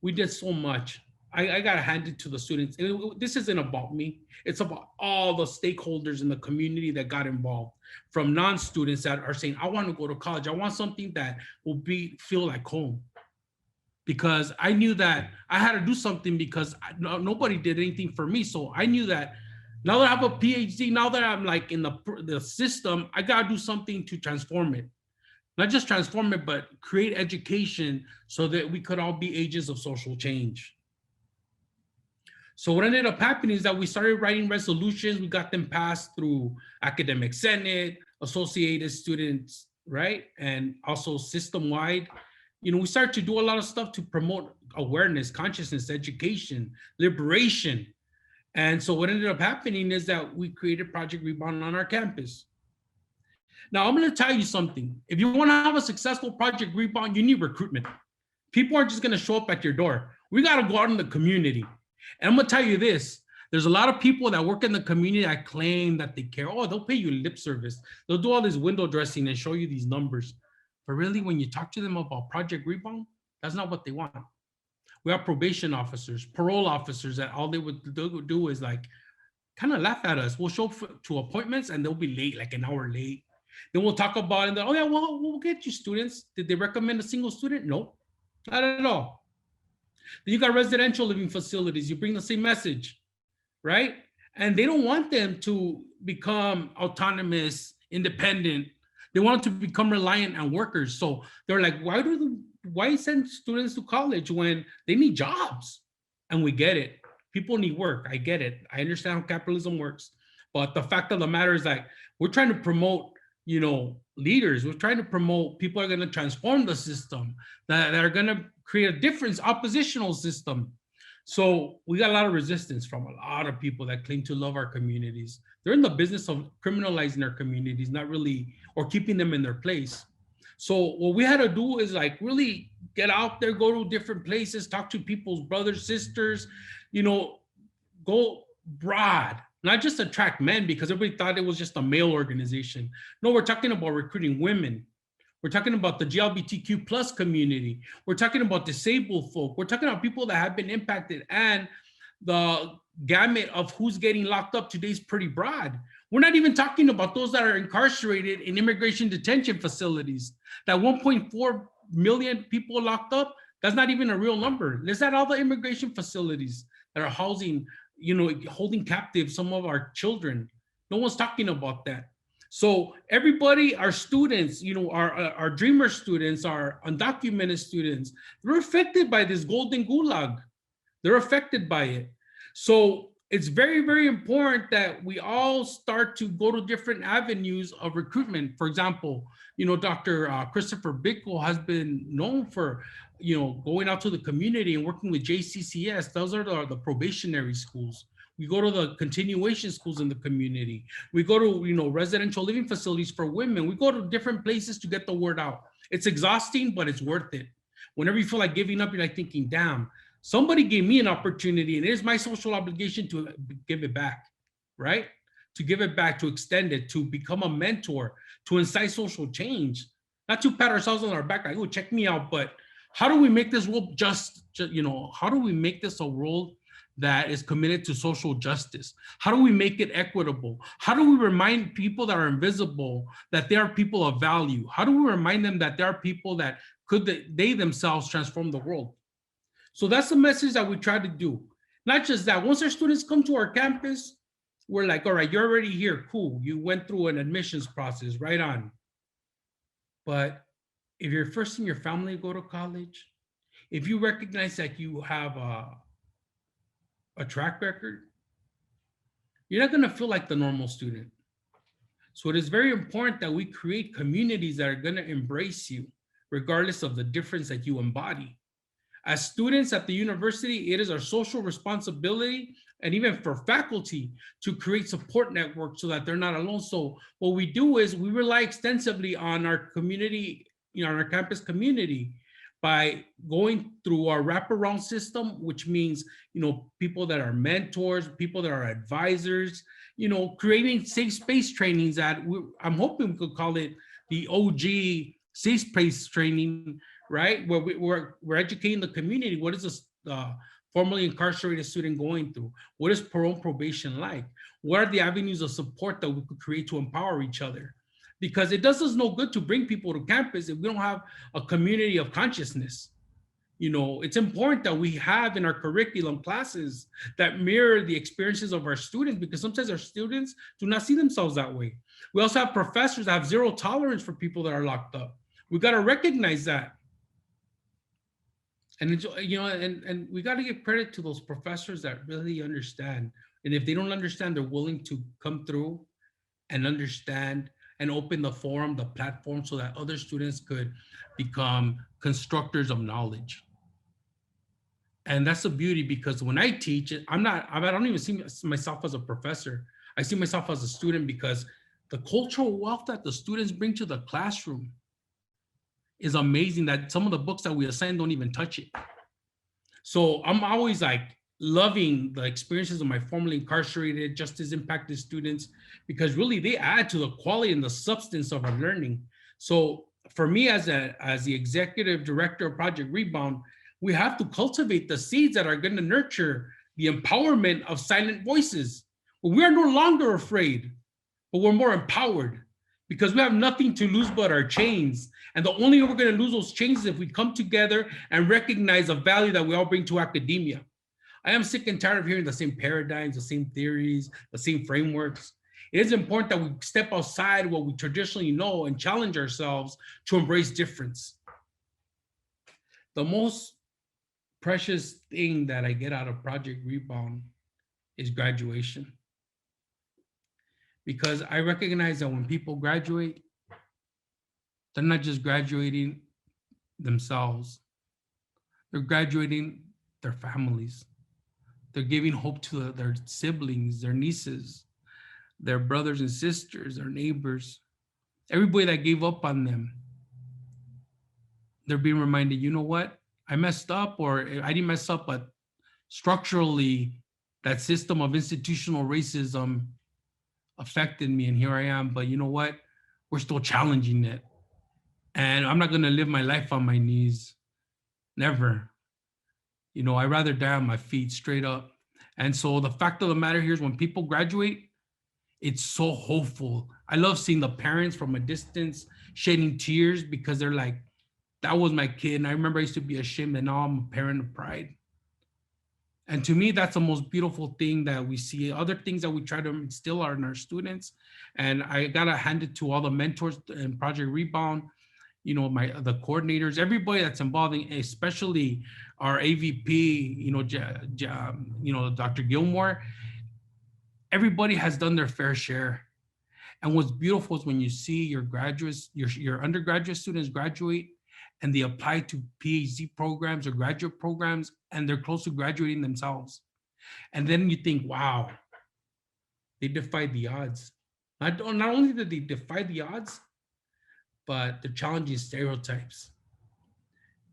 We did so much. I got to hand it to the students. This isn't about me. It's about all the stakeholders in the community that got involved, from non-students that are saying, I want to go to college. I want something that will feel like home. Because I knew that I had to do something because nobody did anything for me. So I knew that now that I have a PhD, now that I'm like in the system, I got to do something to transform it. Not just transform it, but create education so that we could all be agents of social change. So what ended up happening is that we started writing resolutions. We got them passed through academic senate, associated students, right? And also system-wide. We started to do a lot of stuff to promote awareness, consciousness, education, liberation. And so what ended up happening is that we created Project Rebound on our campus. Now, I'm going to tell you something. If you want to have a successful Project Rebound, you need recruitment. People aren't just going to show up at your door. We got to go out in the community. And I'm going to tell you this. There's a lot of people that work in the community that claim that they care. Oh, they'll pay you lip service. They'll do all this window dressing and show you these numbers. But really, when you talk to them about Project Rebound, that's not what they want. We have probation officers, parole officers that all they would do is like kind of laugh at us. We'll show up to appointments and they'll be late, like an hour late. Then we'll talk about it. Oh yeah, well, we'll get you students. Did they recommend a single student? No, not at all. Then you got residential living facilities. You bring the same message, right? And they don't want them to become autonomous, independent. They want to become reliant on workers. So they're like, why send students to college when they need jobs? And we get it. People need work. I get it. I understand how capitalism works. But the fact of the matter is like, we're trying to promote, leaders. We're trying to promote people are going to transform the system, that are going to create a different oppositional system. So we got a lot of resistance from a lot of people that claim to love our communities. They're in the business of criminalizing our communities, not really, or keeping them in their place. So what we had to do is like really get out there, go to different places, talk to people's brothers, sisters, go broad, not just attract men because everybody thought it was just a male organization. No, we're talking about recruiting women. We're talking about the GLBTQ plus community. We're talking about disabled folk. We're talking about people that have been impacted, and the gamut of who's getting locked up today is pretty broad. We're not even talking about those that are incarcerated in immigration detention facilities. That 1.4 million people locked up, that's not even a real number. Let's add all the immigration facilities that are housing, holding captive some of our children. No one's talking about that. So everybody, our students, our dreamer students, our undocumented students, they're affected by this golden gulag. They're affected by it. So it's very, very important that we all start to go to different avenues of recruitment. For example, Dr. Christopher Bickle has been known for, going out to the community and working with JCCS. Those are the probationary schools. We go to the continuation schools in the community. We go to, residential living facilities for women. We go to different places to get the word out. It's exhausting, but it's worth it. Whenever you feel like giving up, you're like thinking, damn, somebody gave me an opportunity, and it is my social obligation to give it back, right? To give it back, to extend it, to become a mentor, to incite social change, not to pat ourselves on our back like, oh, check me out, but how do we make this world just, how do we make this a world that is committed to social justice? How do we make it equitable? How do we remind people that are invisible that they are people of value? How do we remind them that there are people that they themselves transform the world? So that's the message that we try to do. Not just that, once our students come to our campus, we're like, all right, you're already here, cool. You went through an admissions process, right on. But if you're first in your family to go to college, if you recognize that you have a track record, you're not gonna feel like the normal student. So it is very important that we create communities that are gonna embrace you, regardless of the difference that you embody. As students at the university, it is our social responsibility, and even for faculty, to create support networks so that they're not alone. So what we do is we rely extensively on our community, on our campus community, by going through our wraparound system, which means, people that are mentors, people that are advisors, creating safe space trainings that I'm hoping we could call it the OG safe space training, right? Where we're educating the community. What is a formerly incarcerated student going through? What is parole probation like? What are the avenues of support that we could create to empower each other? Because it does us no good to bring people to campus if we don't have a community of consciousness. It's important that we have in our curriculum classes that mirror the experiences of our students, because sometimes our students do not see themselves that way. We also have professors that have zero tolerance for people that are locked up. We got to recognize that. And and we got to give credit to those professors that really understand. And if they don't understand, they're willing to come through and understand and open the forum, the platform, so that other students could become constructors of knowledge. And that's the beauty, because when I teach, I don't even see myself as a professor. I see myself as a student, because the cultural wealth that the students bring to the classroom is amazing, that some of the books that we assign don't even touch it. So I'm always like loving the experiences of my formerly incarcerated, justice impacted students, because really they add to the quality and the substance of our learning. So for me as the executive director of Project Rebound, we have to cultivate the seeds that are going to nurture the empowerment of silent voices. We are no longer afraid, but we're more empowered, because we have nothing to lose but our chains. And the only way we're going to lose those chains is if we come together and recognize the value that we all bring to academia. I am sick and tired of hearing the same paradigms, the same theories, the same frameworks. It is important that we step outside what we traditionally know and challenge ourselves to embrace difference. The most precious thing that I get out of Project Rebound is graduation. Because I recognize that when people graduate, they're not just graduating themselves, they're graduating their families. They're giving hope to their siblings, their nieces, their brothers and sisters, their neighbors, everybody that gave up on them. They're being reminded, you know what? I messed up, or I didn't mess up, but structurally, that system of institutional racism affected me, and here I am. But you know what? We're still challenging it. And I'm not gonna live my life on my knees, never. You know, I'd rather die on my feet straight up. And so the fact of the matter here is when people graduate, it's so hopeful. I love seeing the parents from a distance shedding tears because they're like, that was my kid. And I remember I used to be ashamed, and now I'm a parent of pride. And to me, that's the most beautiful thing that we see. Other things that we try to instill are in our students. And I gotta hand it to all the mentors in Project Rebound, you know, the coordinators, everybody that's involved, especially our AVP, you know, Dr. Gilmore. Everybody has done their fair share. And what's beautiful is when you see your graduates, your undergraduate students graduate and they apply to PhD programs or graduate programs, and they're close to graduating themselves. And then you think, wow, they defied the odds. Not only did they defy the odds, but they're challenging stereotypes.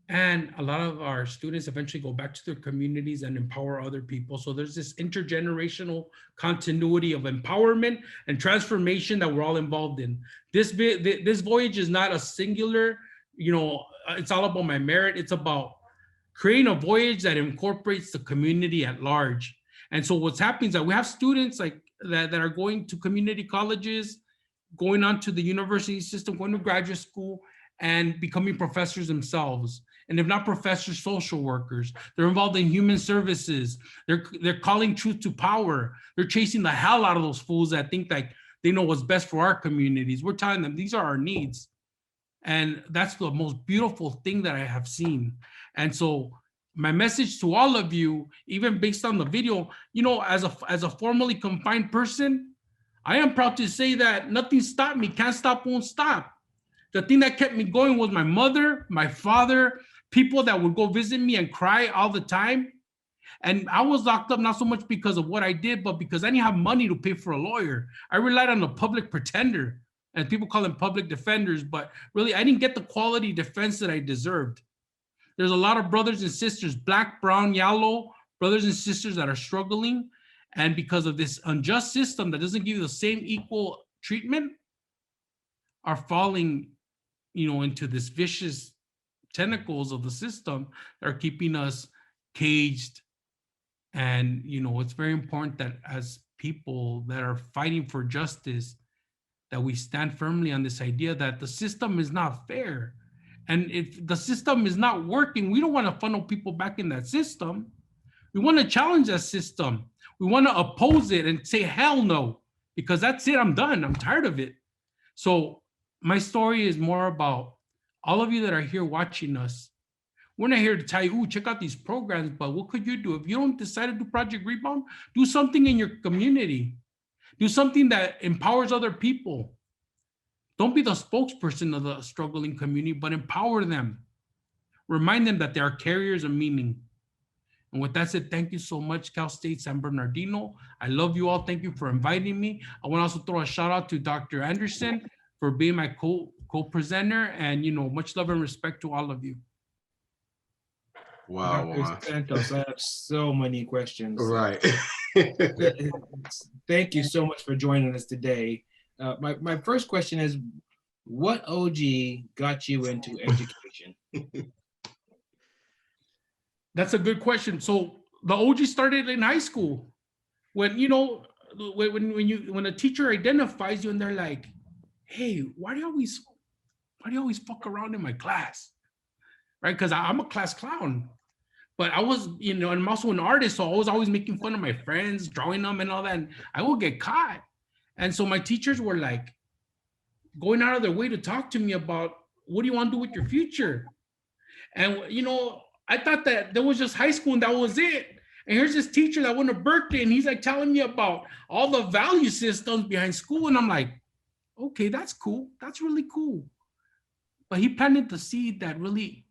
And a lot of our students eventually go back to their communities and empower other people. So there's this intergenerational continuity of empowerment and transformation that we're all involved in. This voyage is not a singular, you know, it's all about my merit. It's about creating a voyage that incorporates the community at large. And so what's happening is that we have students like that are going to community colleges, going on to the university system, going to graduate school, and becoming professors themselves. And if not professors, social workers. They're involved in human services. They're calling truth to power. They're chasing the hell out of those fools that think like they know what's best for our communities. We're telling them these are our needs. And that's the most beautiful thing that I have seen. And so my message to all of you, even based on the video, you know, as a formerly confined person, I am proud to say that nothing stopped me, can't stop, won't stop. The thing that kept me going was my mother, my father, people that would go visit me and cry all the time. And I was locked up not so much because of what I did, but because I didn't have money to pay for a lawyer. I relied on a public pretender, and people call them public defenders, but really I didn't get the quality defense that I deserved. There's a lot of brothers and sisters, black, brown, yellow, brothers and sisters that are struggling. And because of this unjust system that doesn't give you the same equal treatment, are falling, you know, into this vicious tentacles of the system that are keeping us caged. And, you know, it's very important that as people that are fighting for justice, that we stand firmly on this idea that the system is not fair. And if the system is not working, we don't want to funnel people back in that system. We want to challenge that system. We want to oppose it and say, hell no, because that's it, I'm done, I'm tired of it. So my story is more about all of you that are here watching us. We're not here to tell you, ooh, check out these programs, but what could you do? If you don't decide to do Project Rebound, do something in your community. Do something that empowers other people. Don't be the spokesperson of the struggling community, but empower them. Remind them that they are carriers of meaning. And with that said, thank you so much, Cal State San Bernardino. I love you all. Thank you for inviting me. I want to also throw a shout out to Dr. Anderson for being my co-presenter, and, you know, much love and respect to all of you. Wow. Dr. Santos, I have so many questions. Right. Thank you so much for joining us today. My first question is, what OG got you into education? That's a good question. So the OG started in high school. When, you know, when a teacher identifies you and they're like, hey, why do you always fuck around in my class? Right? Because I'm a class clown. But I was, you know, and I'm also an artist, so I was always making fun of my friends, drawing them and all that, and I would get caught. And so my teachers were like going out of their way to talk to me about, what do you want to do with your future? And, you know, I thought that there was just high school and that was it. And here's this teacher that went to Berkeley, and he's like telling me about all the value systems behind school. And I'm like, okay, that's cool. That's really cool. But he planted the seed that really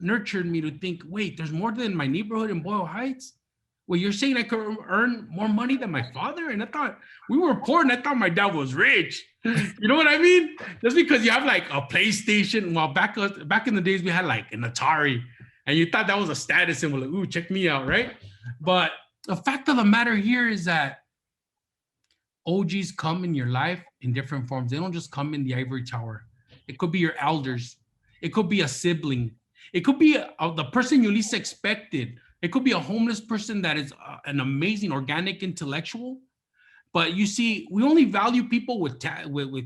nurtured me to think, wait, there's more than my neighborhood in Boyle Heights? Well, you're saying I could earn more money than my father? And I thought we were poor, and I thought my dad was rich. You know what I mean? Just because you have like a PlayStation, well, back in the days, we had like an Atari, and you thought that was a status symbol, like, ooh, check me out, right? But the fact of the matter here is that OGs come in your life in different forms. They don't just come in the ivory tower. It could be your elders. It could be a sibling. It could be the person you least expected. It could be a homeless person that is an amazing organic intellectual. But you see, we only value people with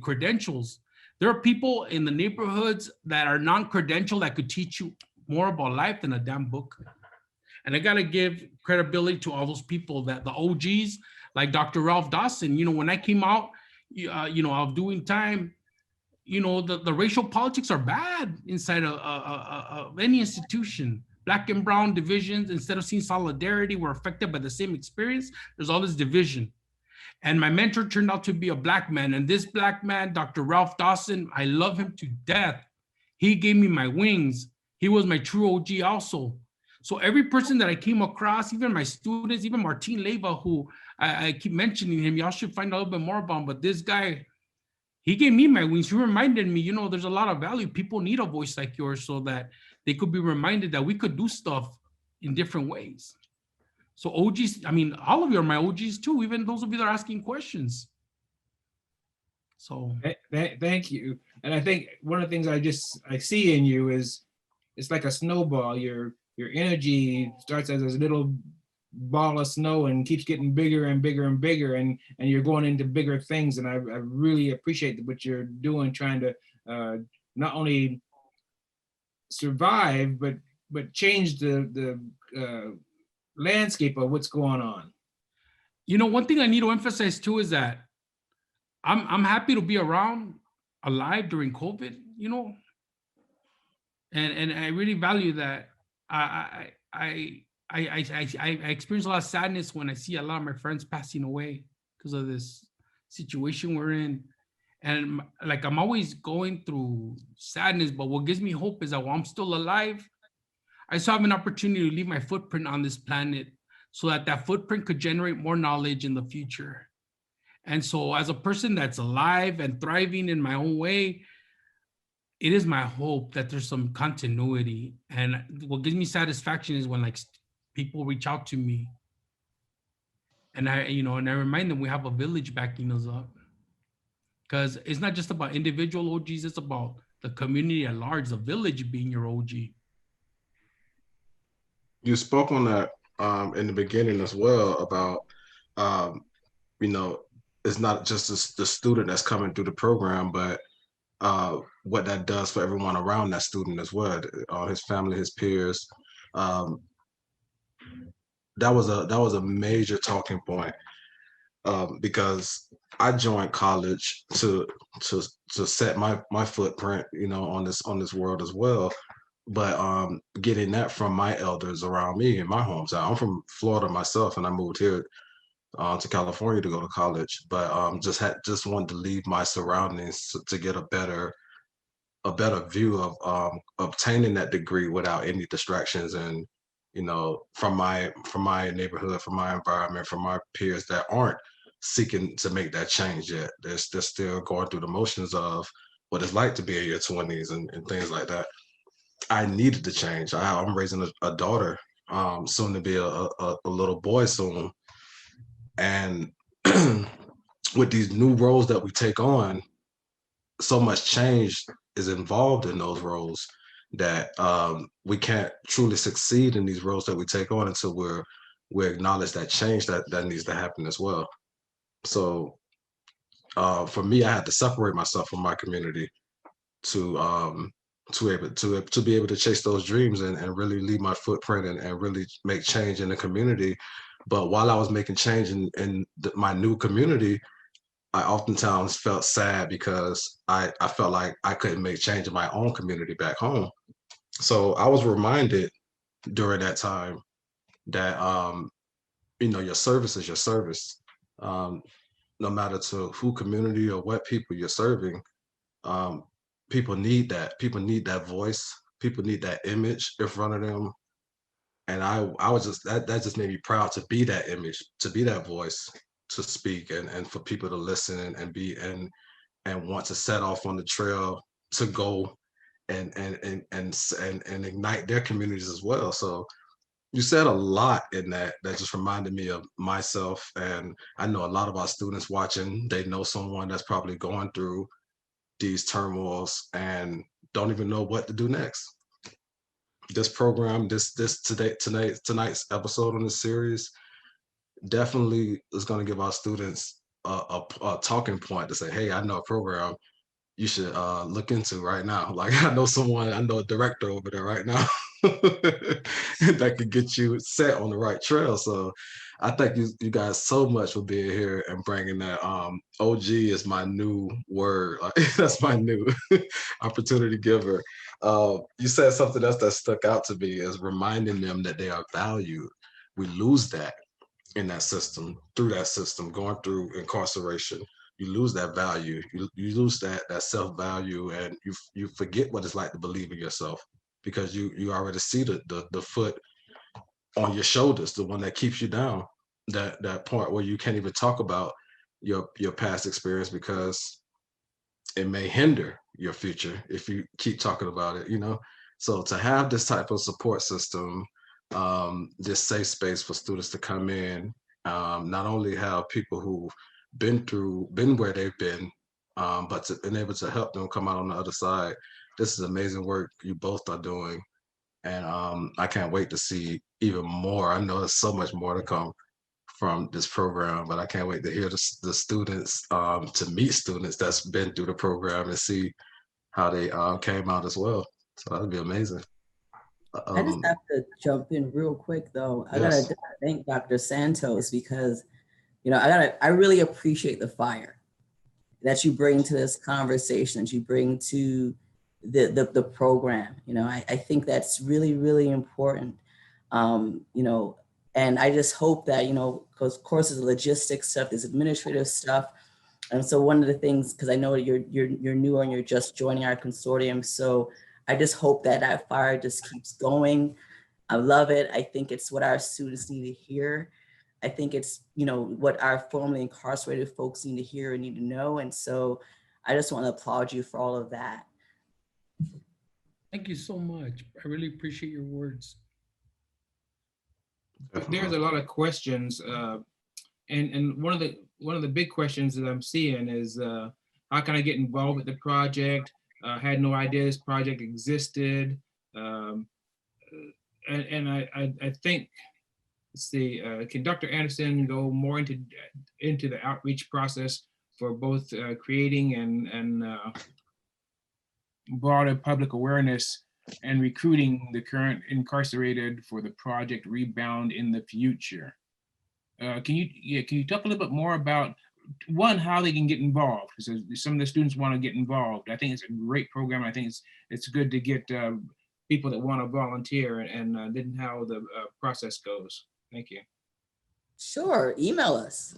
credentials. There are people in the neighborhoods that are non-credential that could teach you more about life than a damn book. And I got to give credibility to all those people, that the OGs, like Dr. Ralph Dawson. You know, when I came out, you know, of doing time, you know, the racial politics are bad inside of any institution. Black and brown divisions, instead of seeing solidarity, we're affected by the same experience. There's all this division. And my mentor turned out to be a Black man. And this Black man, Dr. Ralph Dawson, I love him to death. He gave me my wings. He was my true OG also. So every person that I came across, even my students, even Martin Leva, who I keep mentioning him, y'all should find out a little bit more about him. But this guy, he gave me my wings. He reminded me, you know, there's a lot of value. People need a voice like yours so that they could be reminded that we could do stuff in different ways. So OGs, I mean, all of you are my OGs too, even those of you that are asking questions. So thank you. And I think one of the things I see in you is it's like a snowball. Your energy starts as a little ball of snow and keeps getting bigger and bigger and bigger, and you're going into bigger things. And I really appreciate what you're doing, trying to not only survive but change the landscape of what's going on. You know, one thing I need to emphasize too is that I'm happy to be around, alive during COVID, you know, and I really value that. I experience a lot of sadness when I see a lot of my friends passing away because of this situation we're in. And like, I'm always going through sadness, but what gives me hope is that while I'm still alive, I still have an opportunity to leave my footprint on this planet so that that footprint could generate more knowledge in the future. And so as a person that's alive and thriving in my own way, it is my hope that there's some continuity. And what gives me satisfaction is when like people reach out to me and I remind them we have a village backing us up. Because it's not just about individual OGs, it's about the community at large, the village being your OG. You spoke on that in the beginning as well about, you know, it's not just the student that's coming through the program, but what that does for everyone around that student as well, his family, his peers. That was a major talking point because I joined college to set my footprint, you know, on this world as well. But getting that from my elders around me in my hometown. I'm from Florida myself, and I moved here to California to go to college. But just wanted to leave my surroundings to get a better view of obtaining that degree without any distractions, and you know, from my neighborhood, from my environment, from my peers that aren't seeking to make that change yet. They're still going through the motions of what it's like to be in your 20s and things like that. I needed to change. I'm raising a daughter, soon to be a little boy soon. And with these new roles that we take on, so much change is involved in those roles that we can't truly succeed in these roles that we take on until we acknowledge that change that needs to happen as well. So for me, I had to separate myself from my community to be able to chase those dreams and really leave my footprint and really make change in the community. But while I was making change in my new community, I oftentimes felt sad because I felt like I couldn't make change in my own community back home. So I was reminded during that time that you know, your service is your service. No matter to who community or what people you're serving, people need that. People need that voice. People need that image in front of them. And I was just that just made me proud to be that image, to be that voice, to speak and for people to listen and be and want to set off on the trail to go and ignite their communities as well. So you said a lot in that just reminded me of myself. And I know a lot of our students watching, they know someone that's probably going through these turmoils, and don't even know what to do next. This program, tonight's episode on this series definitely is going to give our students a talking point to say, hey, I know a program you should look into right now. Like I know a director over there right now that could get you set on the right trail. So I thank you guys so much for being here and bringing that. OG is my new word. Like, that's my new opportunity giver. You said something else that stuck out to me is reminding them that they are valued. We lose that in that system, through that system, going through incarceration. You lose that value. You lose that self-value, and you forget what it's like to believe in yourself, because you already see the foot on your shoulders, the one that keeps you down, that part where you can't even talk about your past experience because it may hinder your future if you keep talking about it, you know? So to have this type of support system, this safe space for students to come in, not only have people who've been where they've been, but to been able to help them come out on the other side. This is amazing work you both are doing. And I can't wait to see even more. I know there's so much more to come from this program, but I can't wait to hear the students, to meet students that's been through the program and see how they came out as well. So that'd be amazing. I just have to jump in real quick though. I Yes. gotta thank Dr. Santos because, you know, I really appreciate the fire that you bring to this conversation, that you bring to the program. You know, I think that's really, really important. You know, and I just hope that, you know, because of course there's logistics stuff, there's administrative stuff. And so one of the things, because I know you're newer and you're just joining our consortium, so I just hope that that fire just keeps going. I love it. I think it's what our students need to hear. I think it's, you know, what our formerly incarcerated folks need to hear and need to know. And so I just want to applaud you for all of that. Thank you so much. I really appreciate your words. There's a lot of questions, and one of the big questions that I'm seeing is how can I get involved with the project? Had no idea this project existed, and I think, let's see, can Dr. Anderson go more into the outreach process for both creating and broader public awareness and recruiting the current incarcerated for the Project Rebound in the future? Can you talk a little bit more about, one, how they can get involved? Because some of the students want to get involved. I think it's a great program. I think it's good to get people that want to volunteer, and then how the process goes. Thank you. Sure, email us.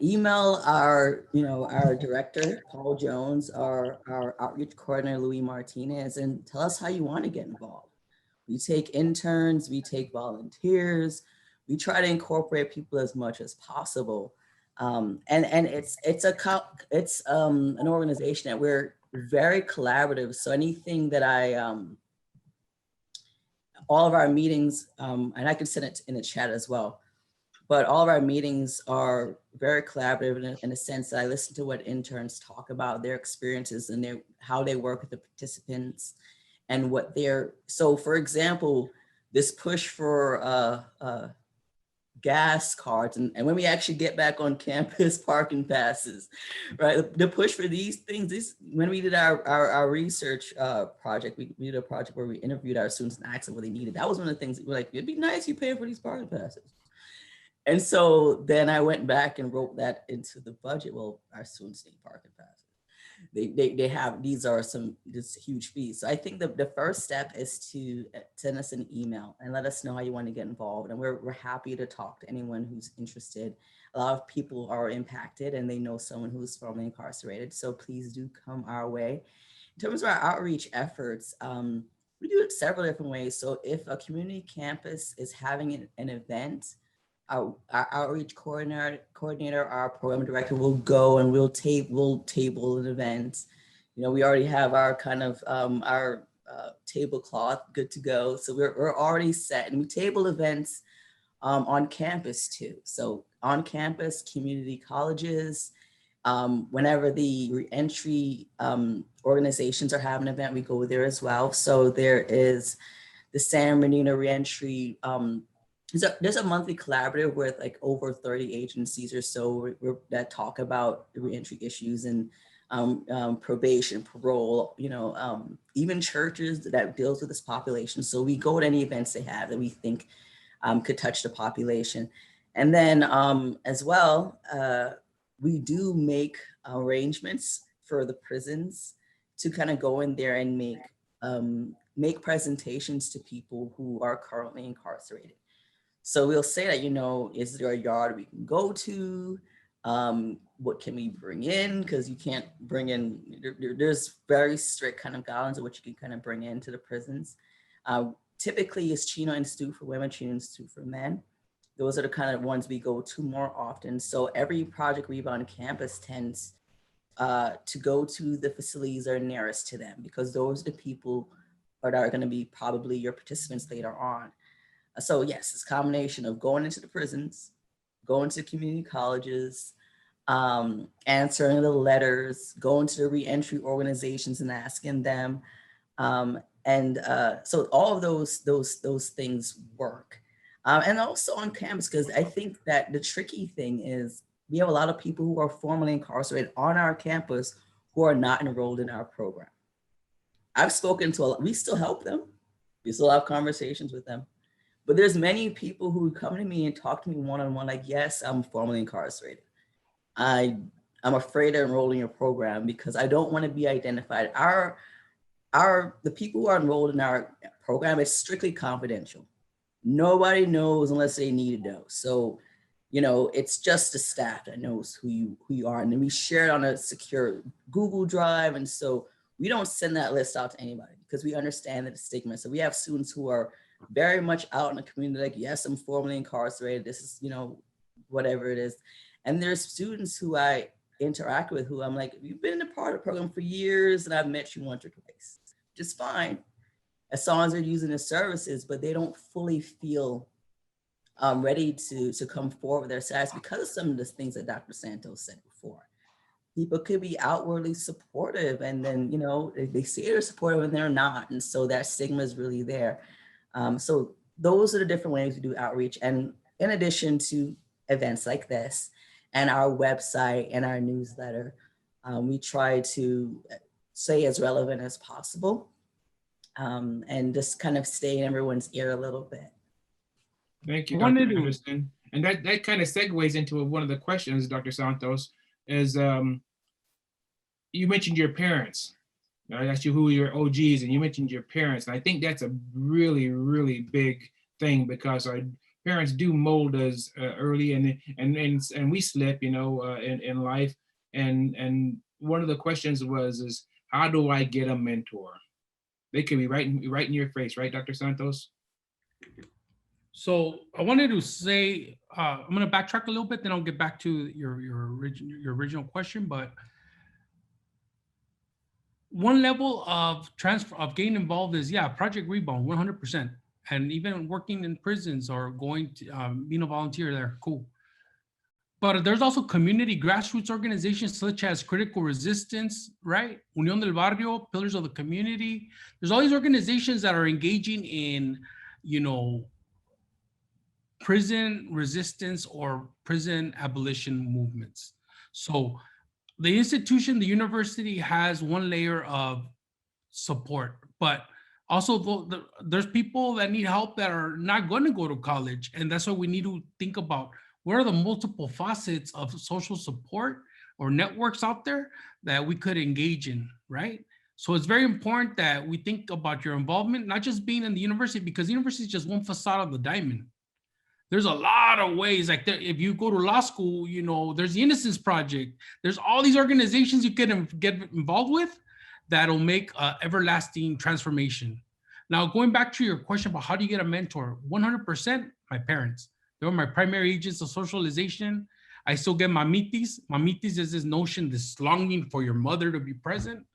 Email our, you know, our director, Paul Jones, our outreach coordinator, Louis Martinez, and tell us how you want to get involved. We take interns, we take volunteers, we try to incorporate people as much as possible. And it's an organization that we're very collaborative. So anything that all of our meetings, and I can send it in the chat as well, but all of our meetings are very collaborative in a sense that I listen to what interns talk about, their experiences and how they work with the participants and what so for example, this push for gas cards and when we actually get back on campus, parking passes, right? The push for these things, when we did our research project, we did a project where we interviewed our students and asked them what they needed. That was one of the things that we're like, it'd be nice you pay for these parking passes. And so then I went back and wrote that into the budget. Well, our students need parking passes. They have, these are this huge fees. So I think the first step is to send us an email and let us know how you want to get involved. And we're happy to talk to anyone who's interested. A lot of people are impacted and they know someone who's formerly incarcerated. So please do come our way. In terms of our outreach efforts, we do it several different ways. So if a community campus is having an event, our outreach coordinator, our program director will go and we'll table an event. You know, we already have our kind of our tablecloth good to go. So we're already set, and we table events on campus too. So on campus, community colleges, Whenever the reentry organizations are having an event, we go there as well. So there is the San Bernardino Reentry. There's a monthly collaborative with like over 30 agencies or so that talk about reentry issues and probation, parole, even churches that deals with this population. So we go to any events they have that we think could touch the population. And then as well, we do make arrangements for the prisons to kind of go in there and make presentations to people who are currently incarcerated. So we'll say that, is there a yard we can go to? What can we bring in? Because you can't bring in, there's very strict kind of guidelines of what you can kind of bring into the prisons. Typically it's Chino and Stew for women, Chino and Stew for men. Those are the kind of ones we go to more often. So every Project Rebound campus tends to go to the facilities that are nearest to them, because those are the people that are going to be probably your participants later on. So yes, it's a combination of going into the prisons, going to community colleges, answering the letters, going to the reentry organizations and asking them. So all of those things work. And also on campus, because I think that the tricky thing is we have a lot of people who are formerly incarcerated on our campus who are not enrolled in our program. I've spoken to we still help them. We still have conversations with them. But there's many people who come to me and talk to me one-on-one, like, yes, I'm formerly incarcerated. I'm afraid to enroll in your program because I don't want to be identified. The people who are enrolled in our program is strictly confidential. Nobody knows unless they need to know. So, it's just the staff that knows who you are. And then we share it on a secure Google Drive. And so we don't send that list out to anybody because we understand the stigma. So we have students who are very much out in the community, like, yes, I'm formerly incarcerated. This is, whatever it is. And there's students who I interact with who I'm like, you've been a part of the program for years and I've met you once or twice, just fine, as long as they're using the services, but they don't fully feel ready to come forward with their status because of some of the things that Dr. Santos said before. People could be outwardly supportive and then, they say they're supportive and they're not. And so that stigma is really there. So those are the different ways we do outreach. And in addition to events like this and our website and our newsletter, we try to stay as relevant as possible and just kind of stay in everyone's ear a little bit. Thank you, Dr. Anderson. And that kind of segues into one of the questions, Dr. Santos, is you mentioned your parents. I asked you who your OGs, and you mentioned your parents. And I think that's a really, really big thing because our parents do mold us early, and we slip, in life. And one of the questions is how do I get a mentor? They could be right in your face, right, Dr. Santos? So I wanted to say, I'm going to backtrack a little bit, then I'll get back to your original question. But one level of transfer of getting involved is Project Rebound, 100%, and even working in prisons or going to being a volunteer there, cool. But there's also community grassroots organizations such as Critical Resistance, right? Unión del Barrio, Pillars of the Community. There's all these organizations that are engaging in, prison resistance or prison abolition movements. So the institution, the university has one layer of support, but also there's people that need help that are not going to go to college. And that's why we need to think about what are the multiple facets of social support or networks out there that we could engage in, right? So it's very important that we think about your involvement, not just being in the university, because the university is just one facade of the diamond. There's a lot of ways, like if you go to law school, there's the Innocence Project. There's all these organizations you can get involved with that'll make everlasting transformation. Now, going back to your question about how do you get a mentor, 100% my parents. They were my primary agents of socialization. I still get mamitis. Mamitis is this notion, this longing for your mother to be present.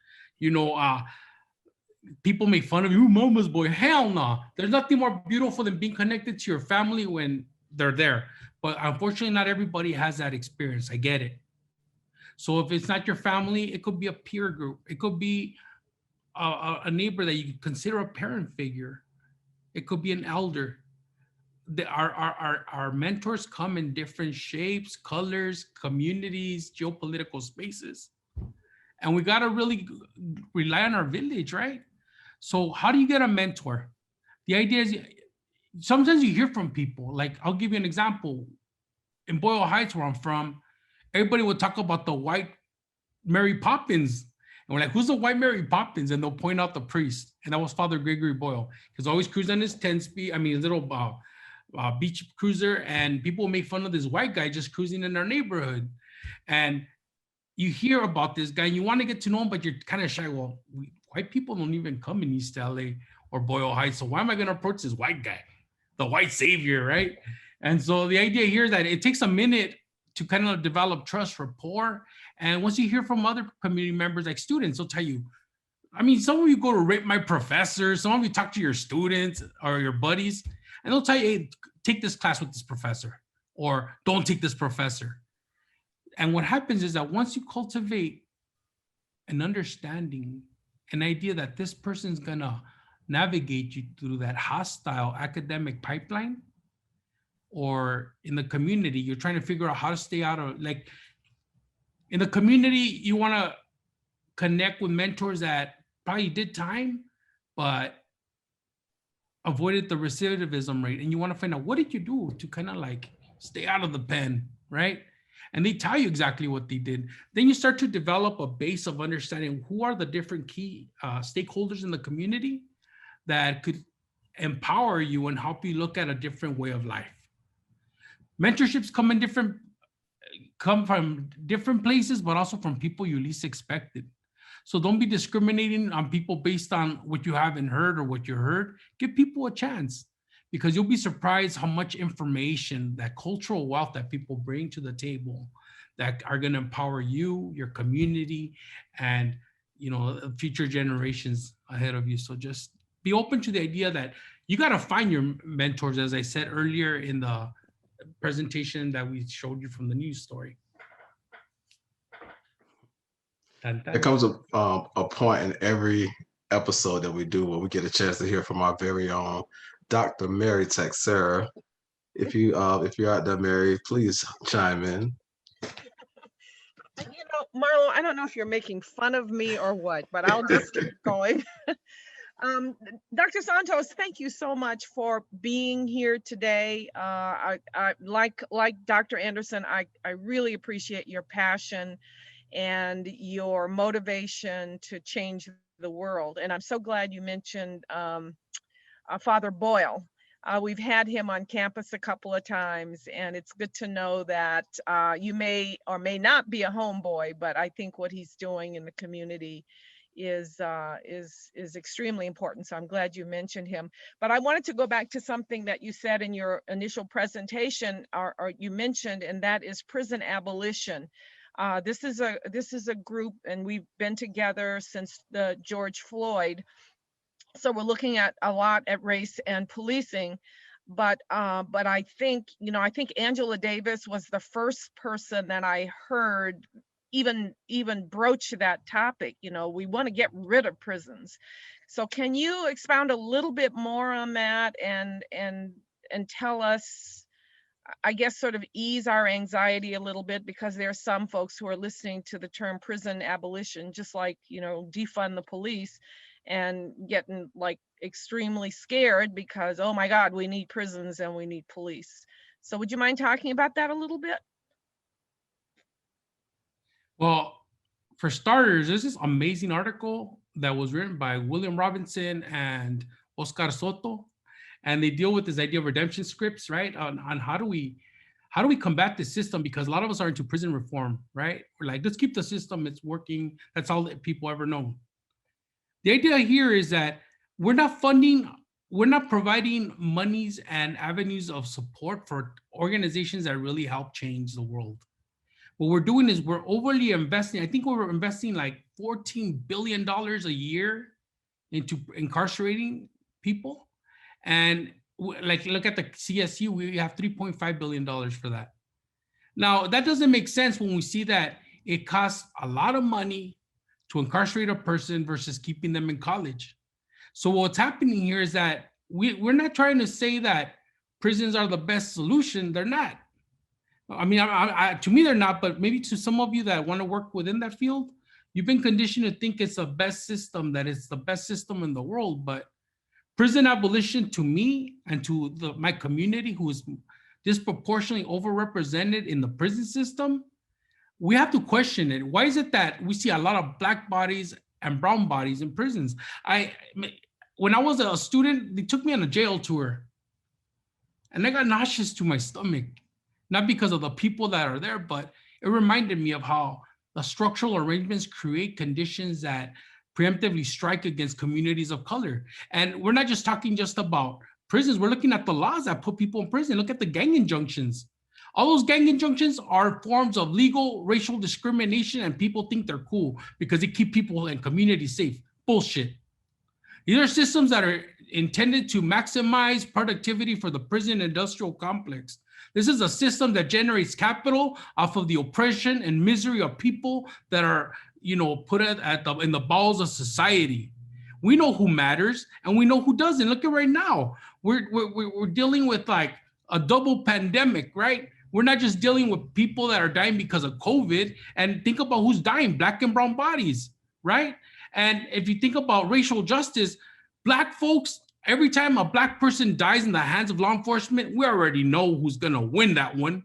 People make fun of you, mama's boy. Hell no. There's nothing more beautiful than being connected to your family when they're there. But unfortunately, not everybody has that experience. I get it. So if it's not your family, it could be a peer group. It could be a neighbor that you consider a parent figure. It could be an elder. Our mentors come in different shapes, colors, communities, geopolitical spaces. And we got to really rely on our village, right? So how do you get a mentor? The idea is sometimes you hear from people, like I'll give you an example. In Boyle Heights, where I'm from, everybody would talk about the white Mary Poppins. And we're like, who's the white Mary Poppins? And they'll point out the priest. And that was Father Gregory Boyle. He's always cruising on his 10-speed, his little beach cruiser. And people make fun of this white guy just cruising in our neighborhood. And you hear about this guy, and you want to get to know him, but you're kind of shy. Well, white people don't even come in East LA or Boyle Heights. So why am I going to approach this white guy, the white savior, right? And so the idea here is that it takes a minute to kind of develop trust, rapport. And once you hear from other community members, like students, they'll tell you, some of you go to rate my professor, some of you talk to your students or your buddies, and they'll tell you, hey, take this class with this professor, or don't take this professor. And what happens is that once you cultivate an understanding, an idea that this person's gonna navigate you through that hostile academic pipeline, or in the community, you're trying to figure out how to stay out of, like, in the community, you wanna connect with mentors that probably did time, but avoided the recidivism rate. And you wanna find out, what did you do to kind of like stay out of the pen, right? And they tell you exactly what they did. Then you start to develop a base of understanding who are the different key stakeholders in the community that could empower you and help you look at a different way of life. Mentorships come from different places, but also from people you least expected. So don't be discriminating on people based on what you haven't heard or what you heard. Give people a chance, because you'll be surprised how much information, that cultural wealth that people bring to the table that are going to empower you, your community, and future generations ahead of you. So just be open to the idea that you got to find your mentors, as I said earlier in the presentation that we showed you from the news story. There comes a point in every episode that we do where we get a chance to hear from our very own Dr. Mary Texera. If you're out there, Mary, please chime in. Marlo, I don't know if you're making fun of me or what, but I'll just keep going. Dr. Santos, thank you so much for being here today. I like Dr. Anderson, I really appreciate your passion and your motivation to change the world. And I'm so glad you mentioned Father Boyle. We've had him on campus a couple of times, and it's good to know that you may or may not be a homeboy, but I think what he's doing in the community is extremely important. So I'm glad you mentioned him. But I wanted to go back to something that you said in your initial presentation, or you mentioned, and that is prison abolition. This is a group, and we've been together since the George Floyd. So we're looking at a lot at race and policing, but I think Angela Davis was the first person that I heard even broach that topic. We want to get rid of prisons. So can you expound a little bit more on that and tell us, I guess, sort of ease our anxiety a little bit, because there are some folks who are listening to the term prison abolition, just like, defund the police, and getting like extremely scared because, oh my God, we need prisons and we need police. So would you mind talking about that a little bit? Well, for starters, there's this amazing article that was written by William Robinson and Oscar Soto, and they deal with this idea of redemption scripts, right? On how do we combat this system? Because a lot of us are into prison reform, right? We're like, let's keep the system, it's working. That's all that people ever know. The idea here is that we're not providing monies and avenues of support for organizations that really help change the world. What we're doing is we're overly investing. I think we're investing like $14 billion a year into incarcerating people. And like, look at the CSU, we have $3.5 billion for that. Now, that doesn't make sense when we see that it costs a lot of money to incarcerate a person versus keeping them in college. So what's happening here is that we're not trying to say that prisons are the best solution. They're not. I mean, to me, they're not, but maybe to some of you that want to work within that field, you've been conditioned to think it's the best system, that it's the best system in the world. But prison abolition, to me and to my community who is disproportionately overrepresented in the prison system, we have to question it. Why is it that we see a lot of Black bodies and brown bodies in prisons? When I was a student, they took me on a jail tour and I got nauseous to my stomach, not because of the people that are there, but it reminded me of how the structural arrangements create conditions that preemptively strike against communities of color. And we're not just talking just about prisons, we're looking at the laws that put people in prison. Look at the gang injunctions. All those gang injunctions are forms of legal racial discrimination, and people think they're cool because they keep people and communities safe. Bullshit. These are systems that are intended to maximize productivity for the prison industrial complex. This is a system that generates capital off of the oppression and misery of people that are, put in the bowels of society. We know who matters and we know who doesn't. Look at right now. We're dealing with like a double pandemic, right? We're not just dealing with people that are dying because of COVID. And think about who's dying, Black and brown bodies, right? And if you think about racial justice, Black folks, every time a Black person dies in the hands of law enforcement, we already know who's gonna win that one.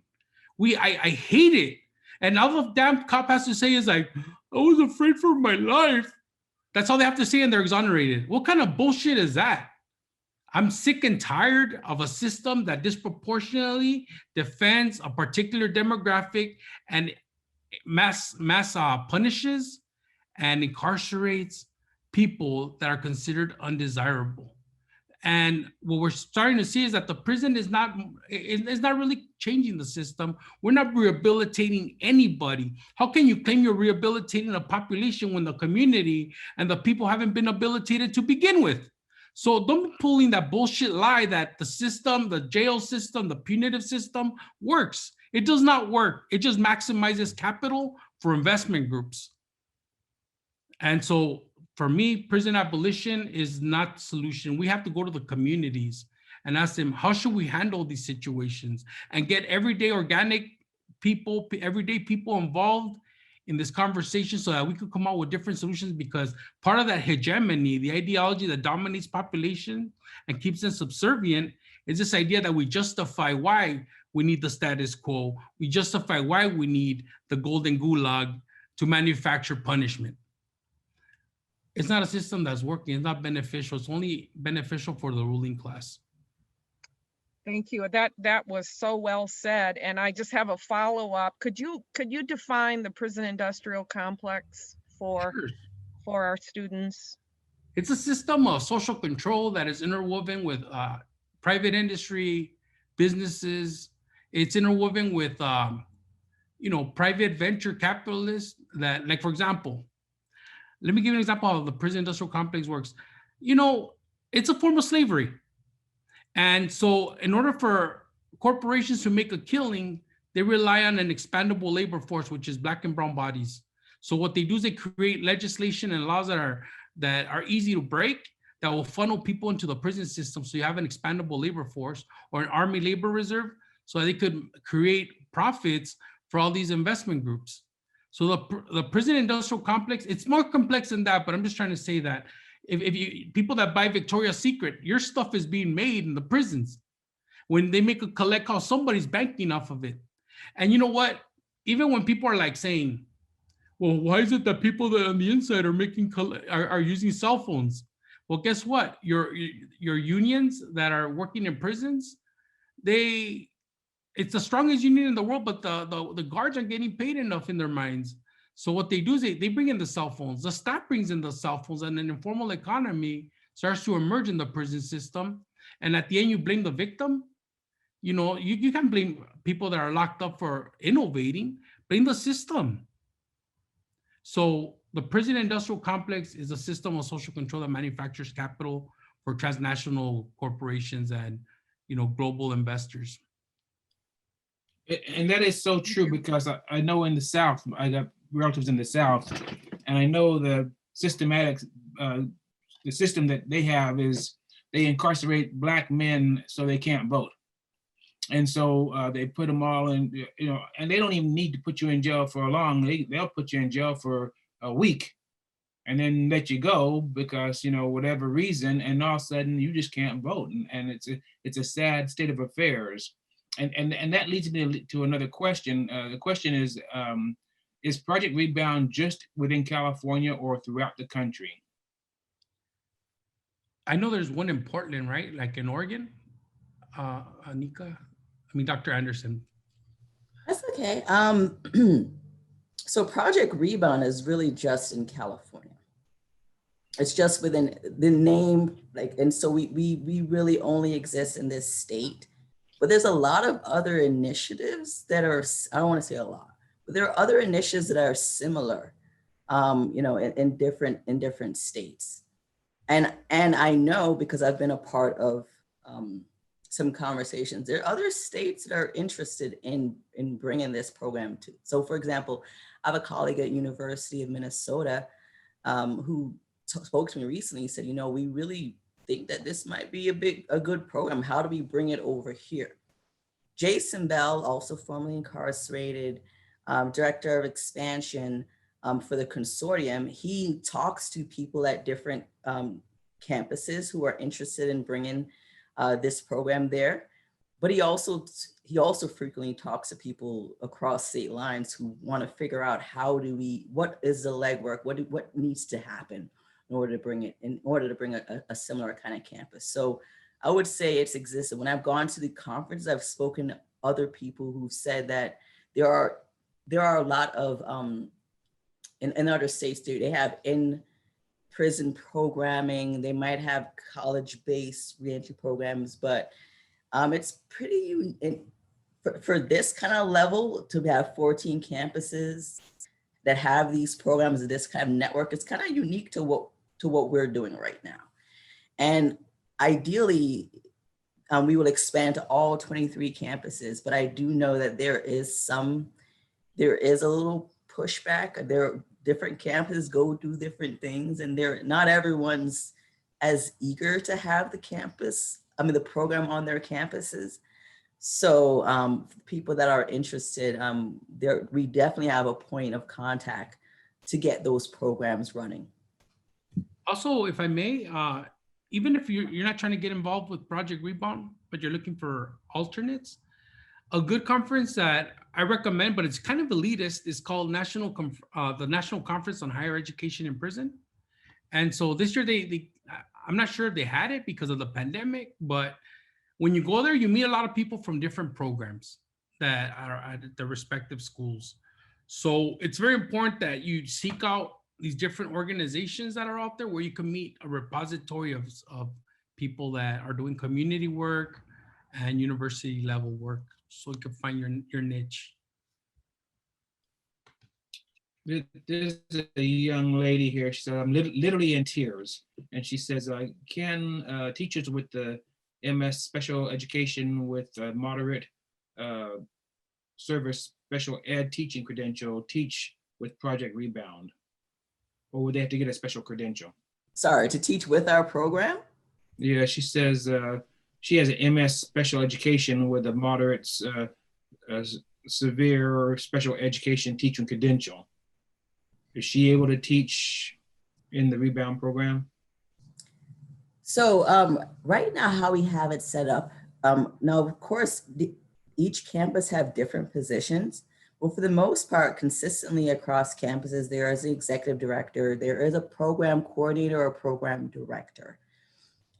I hate it. And all the damn cop has to say is like, I was afraid for my life. That's all they have to say and they're exonerated. What kind of bullshit is that? I'm sick and tired of a system that disproportionately defends a particular demographic and mass punishes and incarcerates people that are considered undesirable. And what we're starting to see is that the prison is not really changing the system. We're not rehabilitating anybody. How can you claim you're rehabilitating a population when the community and the people haven't been habilitated to begin with? So don't be pulling that bullshit lie that the system, the jail system, the punitive system works. It does not work. It just maximizes capital for investment groups. And so for me, prison abolition is not the solution. We have to go to the communities and ask them, how should we handle these situations? And get everyday organic people, everyday people involved in this conversation so that we could come out with different solutions, because part of that hegemony, the ideology that dominates population and keeps them subservient, is this idea that we justify why we need the status quo. We justify why we need the golden gulag to manufacture punishment. It's not a system that's working. It's not beneficial. It's only beneficial for the ruling class. Thank you. That was so well said. And I just have a follow-up. Could you define the prison industrial complex for our students? It's a system of social control that is interwoven with private industry, businesses. It's interwoven with private venture capitalists that, like, for example, let me give you an example of how the prison industrial complex works. It's a form of slavery. And so in order for corporations to make a killing, they rely on an expandable labor force, which is Black and brown bodies. So what they do is they create legislation and laws that are easy to break, that will funnel people into the prison system. So you have an expandable labor force or an army labor reserve, so they could create profits for all these investment groups. So the prison industrial complex, it's more complex than that, but I'm just trying to say that if you people that buy Victoria's Secret, your stuff is being made in the prisons. When they make a collect call, somebody's banking off of it. And you know what? Even when people are like saying, well, why is it that people that on the inside are using cell phones? Well, guess what? Your unions that are working in prisons, it's the strongest union in the world, but the guards aren't getting paid enough in their minds. So what they do is they bring in the cell phones. The staff brings in the cell phones, and an informal economy starts to emerge in the prison system. And at the end, you blame the victim. You can't blame people that are locked up for innovating. Blame the system. So the prison industrial complex is a system of social control that manufactures capital for transnational corporations and global investors. And that is so true, because I know in the South, relatives in the South, and I know the system that they have is they incarcerate Black men so they can't vote. And so they put them all in, and they don't even need to put you in jail for long. They'll put you in jail for a week and then let you go because, whatever reason, and all of a sudden you just can't vote. And it's a sad state of affairs. And that leads me to another question. The question is Project Rebound just within California or throughout the country? I know there's one in Portland, right? Like in Oregon, Dr. Anderson. That's okay. So Project Rebound is really just in California. It's just within the name, and so we really only exist in this state. But there's a lot of other initiatives that are, I don't want to say a lot, but there are other initiatives that are similar, in different states. And I know because I've been a part of some conversations, there are other states that are interested in bringing this program to. So for example, I have a colleague at University of Minnesota who spoke to me recently. He said, we really think that this might be a good program. How do we bring it over here? Jason Bell, also formerly incarcerated, director of expansion for the Consortium, he talks to people at different campuses who are interested in bringing this program there. But he also frequently talks to people across state lines who want to figure out what is the legwork, what needs to happen in order to bring a similar kind of campus. So I would say it's existed. When I've gone to the conference, I've spoken to other people who've said that there are a lot of in other states, they have in-prison programming. They might have college-based reentry programs, but it's pretty for this kind of level to have 14 campuses that have these programs, this kind of network. It's kind of unique to what we're doing right now. And ideally, we will expand to all 23 campuses, but I do know that there is a little pushback. There are different campuses go do different things, and not everyone's as eager to have the program on their campuses. So people that are interested, we definitely have a point of contact to get those programs running. Also, if I may, even if you're not trying to get involved with Project Rebound, but you're looking for alternates, a good conference that I recommend, but it's kind of elitist, is called the National Conference on Higher Education in Prison. And so this year, I'm not sure if they had it because of the pandemic, but when you go there, you meet a lot of people from different programs that are at their respective schools. So it's very important that you seek out these different organizations that are out there where you can meet a repository of people that are doing community work and university level work, so you can find your niche. There's a young lady here. She said, I'm literally in tears. And she says, can teachers with the MS special education with moderate service special ed teaching credential teach with Project Rebound? Or would they have to get a special credential? Sorry, to teach with our program? Yeah, she says she has an MS special education with a moderate severe special education teaching credential. Is she able to teach in the Rebound program? So right now, how we have it set up, now of course, each campus have different positions. Well, for the most part, consistently across campuses, there is an executive director, there is a program coordinator or program director.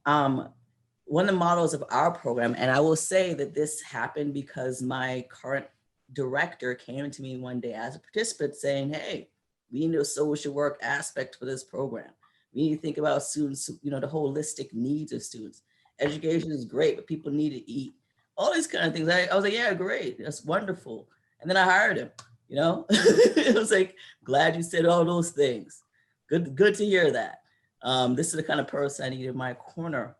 One of the models of our program, and I will say that this happened because my current director came to me one day as a participant saying, hey, we need a social work aspect for this program. We need to think about students, the holistic needs of students. Education is great, but people need to eat. All these kind of things. I was like, yeah, great, that's wonderful. And then I hired him, It was like, glad you said all those things. Good to hear that. This is the kind of person I need in my corner.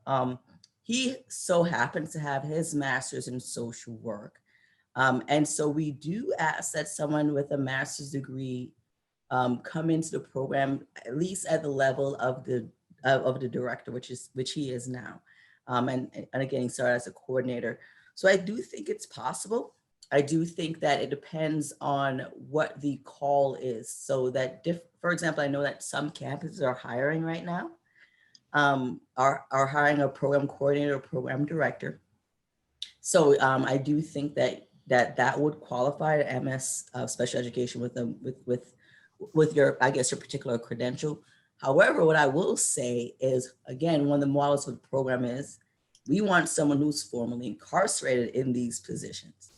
He so happens to have his master's in social work. And so we do ask that someone with a master's degree come into the program, at least at the level of the director, which he is now. And again, he started as a coordinator. So I do think it's possible. I do think that it depends on what the call is. So that, for example, I know that some campuses are hiring right now, are hiring a program coordinator or program director. So I do think that would qualify to MS special education with your, I guess, your particular credential. However, what I will say is, again, one of the models of the program is we want someone who's formerly incarcerated in these positions,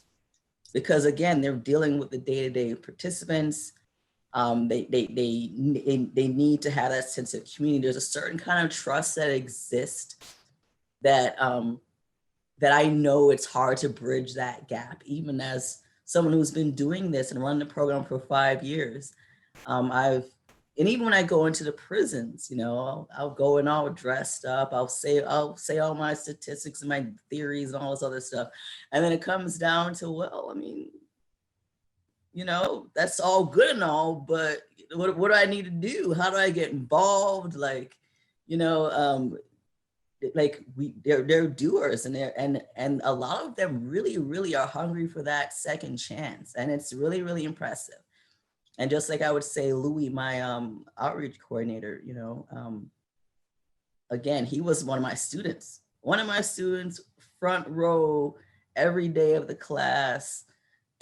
because again, they're dealing with the day-to-day participants. They need to have that sense of community. There's a certain kind of trust that exists that that I know it's hard to bridge that gap, even as someone who's been doing this and running the program for 5 years. And even when I go into the prisons, you know, I'll go in all dressed up. I'll say all my statistics and my theories and all this other stuff. And then it comes down to, well, I mean, you know, that's all good and all, but what do I need to do? How do I get involved? Like, you know, they're doers, and a lot of them really are hungry for that second chance. And it's really impressive. And just like I would say, Louis, my outreach coordinator, you know, again, he was one of my students, front row every day of the class,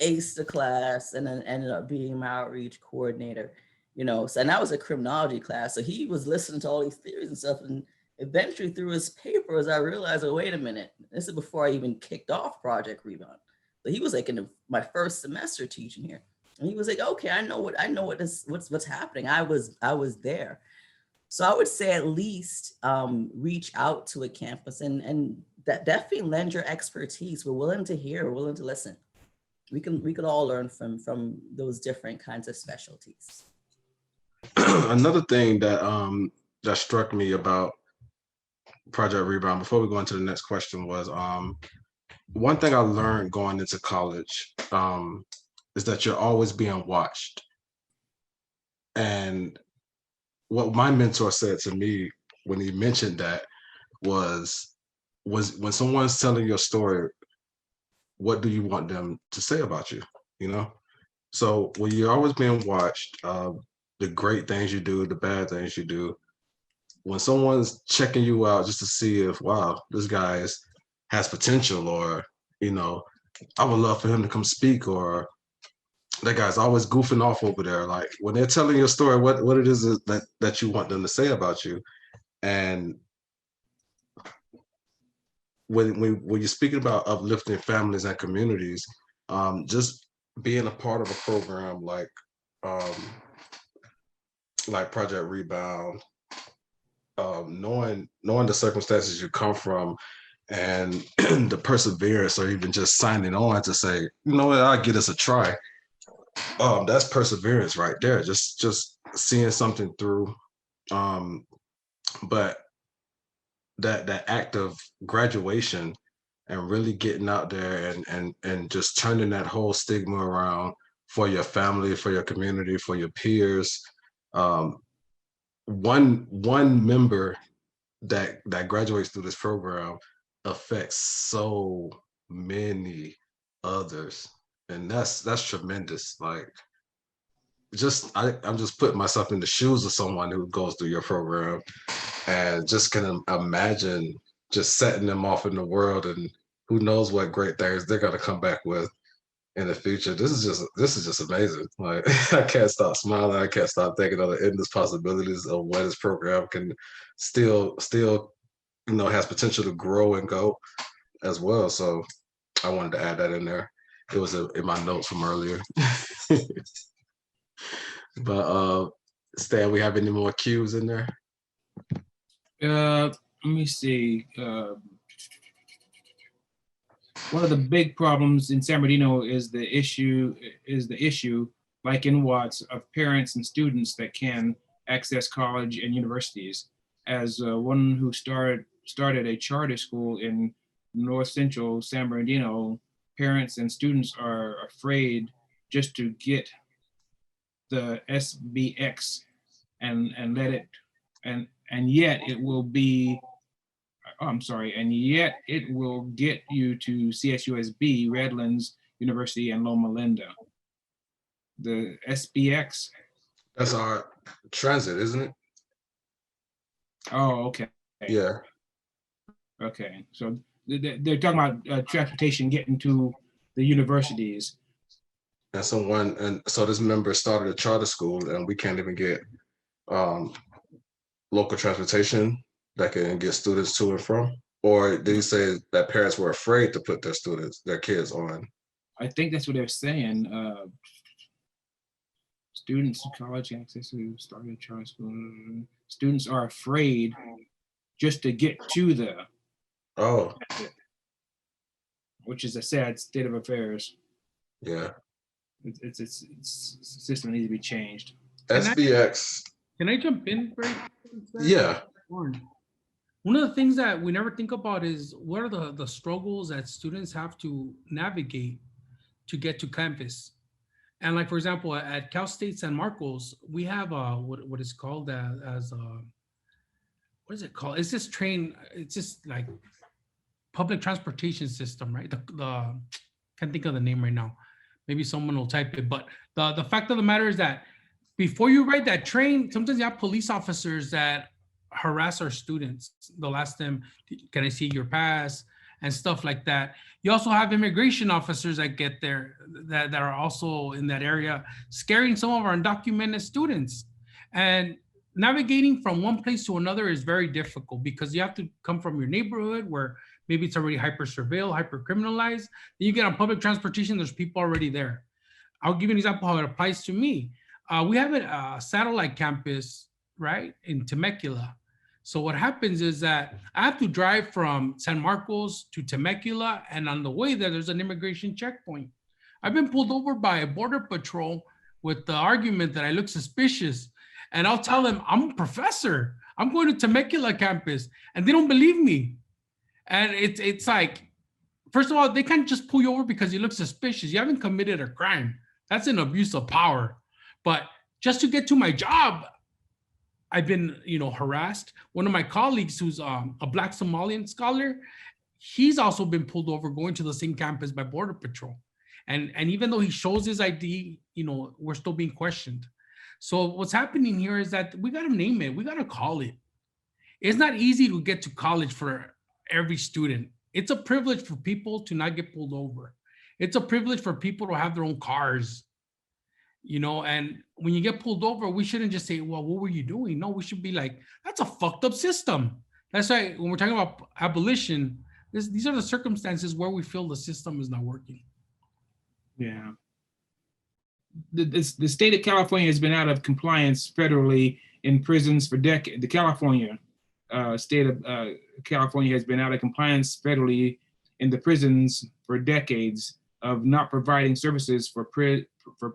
aced the class, and then ended up being my outreach coordinator, you know. So, and that was a criminology class. So he was listening to all these theories and stuff. And eventually through his papers, I realized, oh, wait a minute, this is before I even kicked off Project Rebound. So he was like in my first semester teaching here. And he was like, okay, I know what's happening. I was there. So I would say at least reach out to a campus and that definitely lend your expertise. We're willing to hear, we're willing to listen. We could all learn from those different kinds of specialties. Another thing that that struck me about Project Rebound, before we go into the next question, was one thing I learned going into college is that you're always being watched. And what my mentor said to me when he mentioned that was when someone's telling your story, what do you want them to say about you? You know? So when you're always being watched, the great things you do, the bad things you do, when someone's checking you out just to see if, wow, this guy has potential, or, you know, I would love for him to come speak, or that guy's always goofing off over there. Like when they're telling your story, what it is that you want them to say about you. And when you're speaking about uplifting families and communities, just being a part of a program like Project Rebound, knowing the circumstances you come from, and the perseverance, or even just signing on to say, you know what, I'll give this a try. That's perseverance right there. Just seeing something through. But that act of graduation and really getting out there and just turning that whole stigma around for your family, for your community, for your peers. One member that graduates through this program affects so many others, and that's tremendous. Like, I'm just putting myself in the shoes of someone who goes through your program, and just can imagine just setting them off in the world, and who knows what great things they're gonna come back with in the future. This is just amazing. Like, I can't stop smiling. I can't stop thinking of the endless possibilities of what this program can still, you know, has potential to grow and go as well. So I wanted to add that in there. It was in my notes from earlier. But Stan, we have any more cues in there? Let me see. One of the big problems in San Bernardino is the issue, like in Watts, of parents and students that can access college and universities. As one who started a charter school in North Central San Bernardino, parents and students are afraid just to get the SBX and let it, and yet it will be, oh, I'm sorry, and yet it will get you to CSUSB, Redlands University, and Loma Linda. The SBX. That's our transit, isn't it? Oh, okay. Yeah. Okay, so they're talking about transportation getting to the universities. And so this member started a charter school, and we can't even get local transportation that can get students to and from. Or did he say that parents were afraid to put their kids on? I think that's what they're saying. Students in college access to starting charter school. Students are afraid just to get to the. Oh. Which is a sad state of affairs. Yeah. It's system needs to be changed. SBX. Can I jump in? Yeah. One of the things that we never think about is what are the struggles that students have to navigate to get to campus. And like, for example, at Cal State San Marcos, we have what is called as what is it called? It's this train, it's just like public transportation system, right? The can't think of the name right now. Maybe someone will type it, but the fact of the matter is that before you ride that train, sometimes you have police officers that harass our students. They'll ask them, can I see your pass and stuff like that. You also have immigration officers that get there that are also in that area, scaring some of our undocumented students. And navigating from one place to another is very difficult because you have to come from your neighborhood where maybe it's already hyper surveilled, hyper criminalized. Then you get on public transportation, there's people already there. I'll give you an example how it applies to me. We have a satellite campus, right, in Temecula. So what happens is that I have to drive from San Marcos to Temecula, and on the way there's an immigration checkpoint. I've been pulled over by a border patrol with the argument that I look suspicious, and I'll tell them, I'm a professor. I'm going to Temecula campus, and they don't believe me. And it's like, first of all, they can't just pull you over because you look suspicious. You haven't committed a crime. That's an abuse of power. But just to get to my job, I've been, harassed. One of my colleagues who's a Black Somalian scholar, he's also been pulled over going to the same campus by Border Patrol. And even though he shows his ID, we're still being questioned. So what's happening here is that we got to name it. We got to call it. It's not easy to get to college for every student. It's a privilege for people to not get pulled over. It's a privilege for people to have their own cars. And when you get pulled over, we shouldn't just say, well, what were you doing? No, we should be like, that's a fucked up system. That's why when we're talking about abolition, these are the circumstances where we feel the system is not working. Yeah. The state of California has been out of compliance federally in prisons for decades. The California state of California has been out of compliance federally in the prisons for decades of not providing services for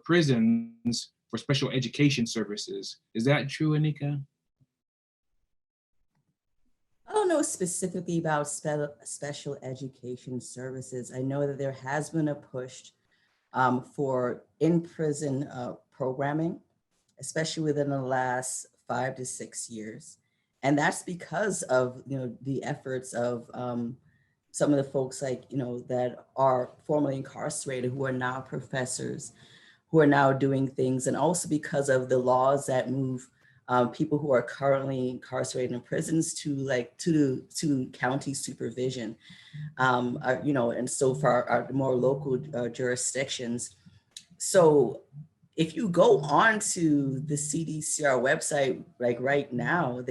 prisons for special education services. Is that true, Annika? I don't know specifically about special education services. I know that there has been a push for in-prison programming, especially within the last 5 to 6 years. And that's because of the efforts of some of the folks that are formerly incarcerated, who are now professors, who are now doing things, and also because of the laws that move people who are currently incarcerated in prisons to county supervision, and so far are more local jurisdictions. So if you go on to the CDCR website, like right now,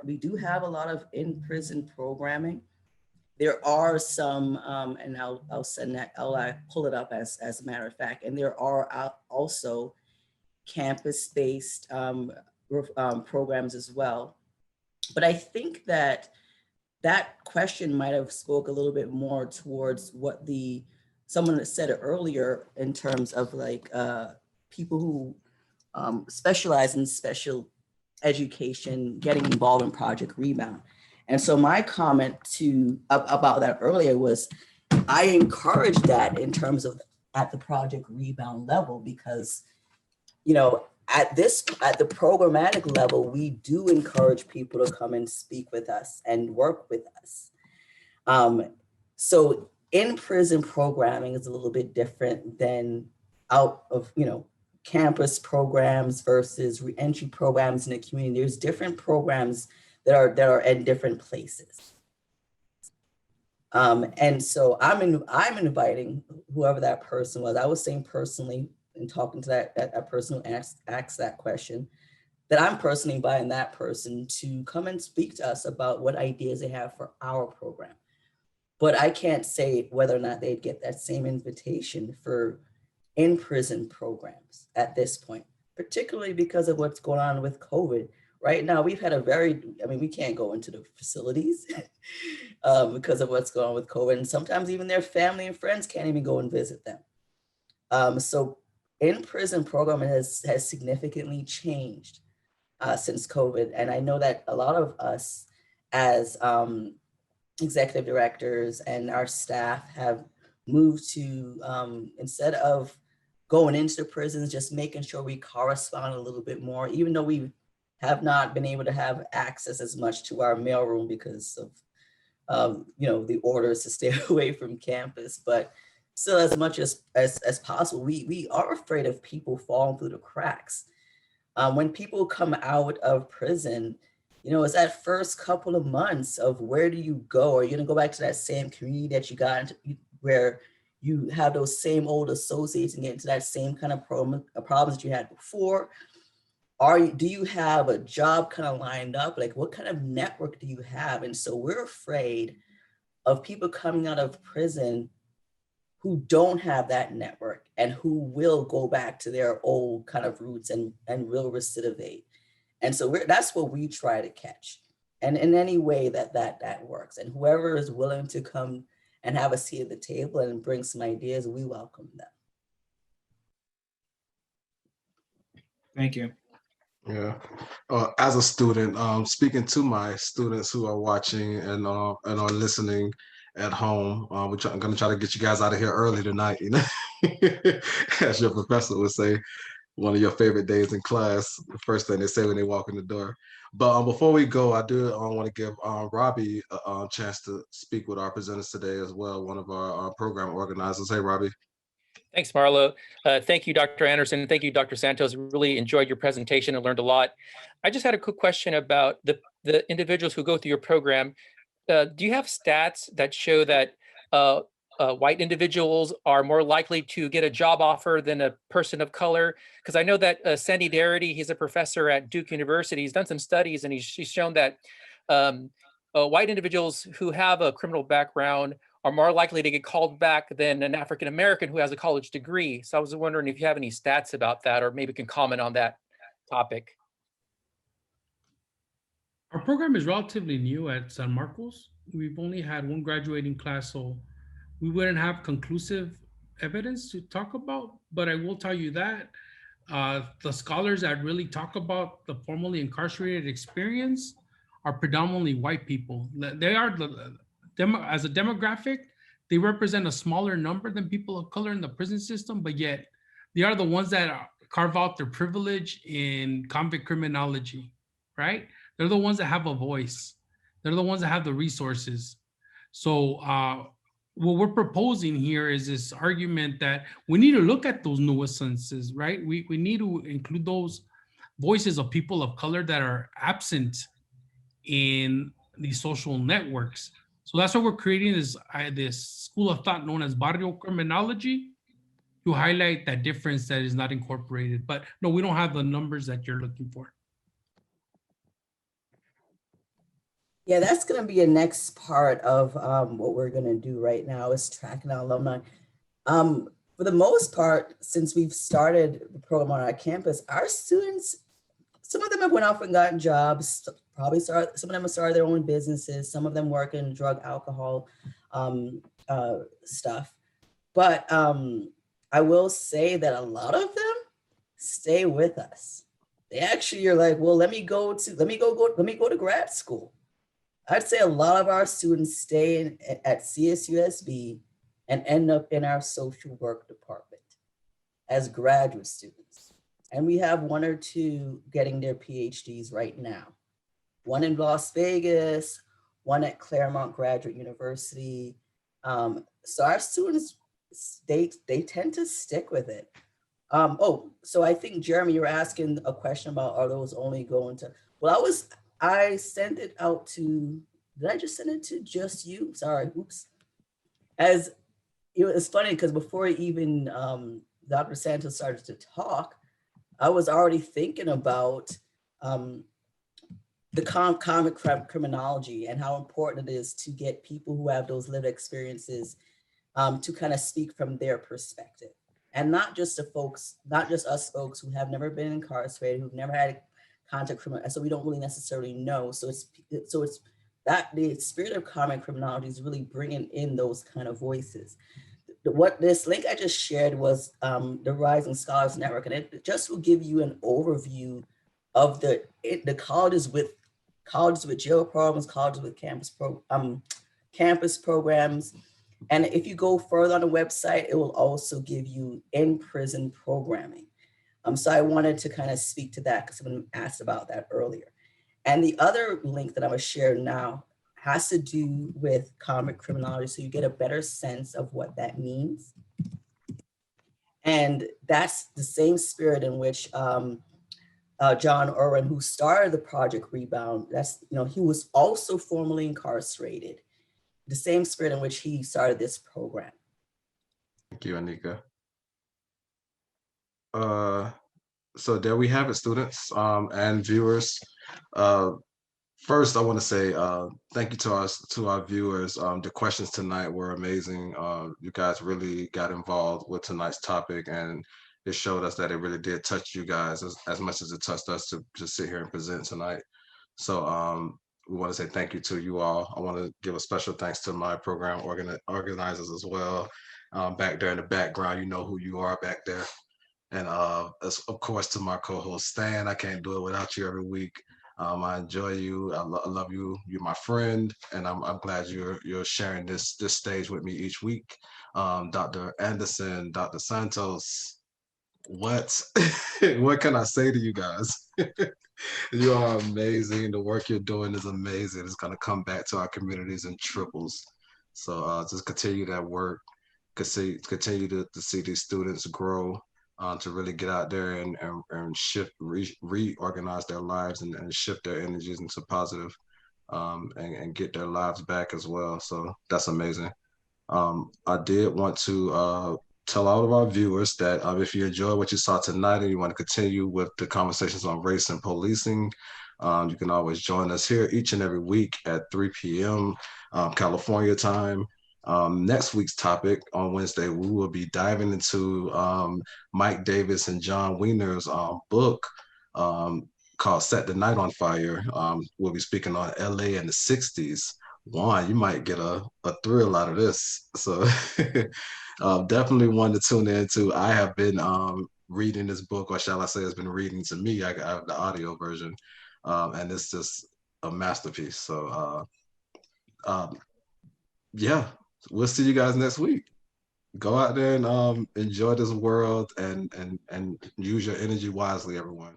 we do have a lot of in-prison programming. There are some, and I'll send that, I'll pull it up as a matter of fact, and there are also campus-based programs as well. But I think that question might have spoke a little bit more towards what someone said earlier in terms of people who specialize in special education, getting involved in Project Rebound. And so my comment about that earlier was, I encourage that in terms of at the Project Rebound level, because, at the programmatic level, we do encourage people to come and speak with us and work with us. So in prison programming is a little bit different than out of, campus programs versus reentry programs in the community. There's different programs that are in different places. And so I'm inviting whoever that person was. I was saying personally, in talking to that person who asked that question, that I'm personally inviting that person to come and speak to us about what ideas they have for our program. But I can't say whether or not they'd get that same invitation for in-prison programs at this point, particularly because of what's going on with COVID. Right now, we've had we can't go into the facilities because of what's going on with COVID. And sometimes even their family and friends can't even go and visit them. So in-prison programming has significantly changed since COVID. And I know that a lot of us as executive directors and our staff have moved to, instead of going into the prisons, just making sure we correspond a little bit more, even though we have not been able to have access as much to our mailroom because of, the orders to stay away from campus. But still, as much as possible, we are afraid of people falling through the cracks. When people come out of prison, it's that first couple of months of where do you go? Are you gonna go back to that same community that you got into, where you have those same old associates and get into that same kind of problems that you had before? Do you have a job kind of lined up? Like, what kind of network do you have? And so we're afraid of people coming out of prison who don't have that network and who will go back to their old kind of roots and will recidivate. And so that's what we try to catch. And in any way that works. And whoever is willing to come and have a seat at the table and bring some ideas, we welcome them. Thank you. Yeah. As a student, speaking to my students who are watching and are listening at home, I'm going to try to get you guys out of here early tonight, as your professor would say, one of your favorite days in class, the first thing they say when they walk in the door. But before we go, I do want to give Robbie a chance to speak with our presenters today as well, one of our program organizers. Hey, Robbie. Thanks, Marlo. Thank you, Dr. Anderson. Thank you, Dr. Santos. Really enjoyed your presentation and learned a lot. I just had a quick question about the individuals who go through your program. Do you have stats that show that white individuals are more likely to get a job offer than a person of color? Because I know that Sandy Darity, he's a professor at Duke University. He's done some studies and he's shown that white individuals who have a criminal background are more likely to get called back than an African-American who has a college degree. So I was wondering if you have any stats about that, or maybe can comment on that topic. Our program is relatively new at San Marcos. We've only had one graduating class, so we wouldn't have conclusive evidence to talk about, but I will tell you that the scholars that really talk about the formerly incarcerated experience are predominantly white people. They are, as a demographic, they represent a smaller number than people of color in the prison system, but yet they are the ones that carve out their privilege in convict criminology, right? They're the ones that have a voice. They're the ones that have the resources. So what we're proposing here is this argument that we need to look at those nuisances, right? We need to include those voices of people of color that are absent in these social networks. So that's why we're creating this school of thought known as barrio criminology to highlight that difference that is not incorporated. But no, we don't have the numbers that you're looking for. Yeah, that's going to be a next part of what we're going to do right now is tracking our alumni. For the most part, since we've started the program on our campus, our students, some of them have went off and gotten jobs, some of them have started their own businesses, some of them work in drug, alcohol stuff. But I will say that a lot of them stay with us. They actually are like, well, let me go to grad school. I'd say a lot of our students stay at CSUSB and end up in our social work department as graduate students. And we have 1 or 2 getting their PhDs right now. 1 in Las Vegas, 1 at Claremont Graduate University. So our students, they tend to stick with it. So I think, Jeremy, you're asking a question about, are those only going to, well, I sent it out to, did I just send it to just you? Sorry, oops. As it's funny, because before even Dr. Santos started to talk, I was already thinking about the comic criminology and how important it is to get people who have those lived experiences to kind of speak from their perspective. And not just us folks who have never been incarcerated, who've never had contact criminal, so we don't really necessarily know. So it's that the spirit of comic criminology is really bringing in those kind of voices. What this link I just shared was the Rising Scholars Network, and it just will give you an overview of the colleges with jail programs, colleges with campus programs. And if you go further on the website, it will also give you in-prison programming. So I wanted to kind of speak to that because someone asked about that earlier. And the other link that I'm gonna share now has to do with comic criminology, so you get a better sense of what that means. And that's the same spirit in which John Irwin, who started the Project Rebound, he was also formerly incarcerated. The same spirit in which he started this program. Thank you, Annika. So there we have it, students and viewers. First, I want to say thank you to our viewers. The questions tonight were amazing. You guys really got involved with tonight's topic, and it showed us that it really did touch you guys as much as it touched us to sit here and present tonight. So we want to say thank you to you all. I want to give a special thanks to my program organizers as well. Back there in the background, you know who you are back there. And of course, to my co-host Stan, I can't do it without you every week. I enjoy you. I love you. You're my friend, and I'm glad you're sharing this stage with me each week. Dr. Anderson, Dr. Santos, what can I say to you guys? You are amazing. The work you're doing is amazing. It's gonna come back to our communities in triples. So just continue that work. Continue to see these students grow. To really get out there and shift, reorganize their lives and shift their energies into positive, and get their lives back as well. So that's amazing. I did want to tell all of our viewers that if you enjoyed what you saw tonight and you want to continue with the conversations on race and policing, you can always join us here each and every week at 3 p.m. California time. Next week's topic on Wednesday, we will be diving into Mike Davis and John Wiener's book called Set the Night on Fire. We'll be speaking on LA in the 60s. Juan, you might get a thrill out of this. So definitely one to tune into. I have been reading this book, or shall I say it's been reading to me. I have the audio version, and it's just a masterpiece. So yeah. We'll see you guys next week. Go out there and enjoy this world and use your energy wisely, everyone.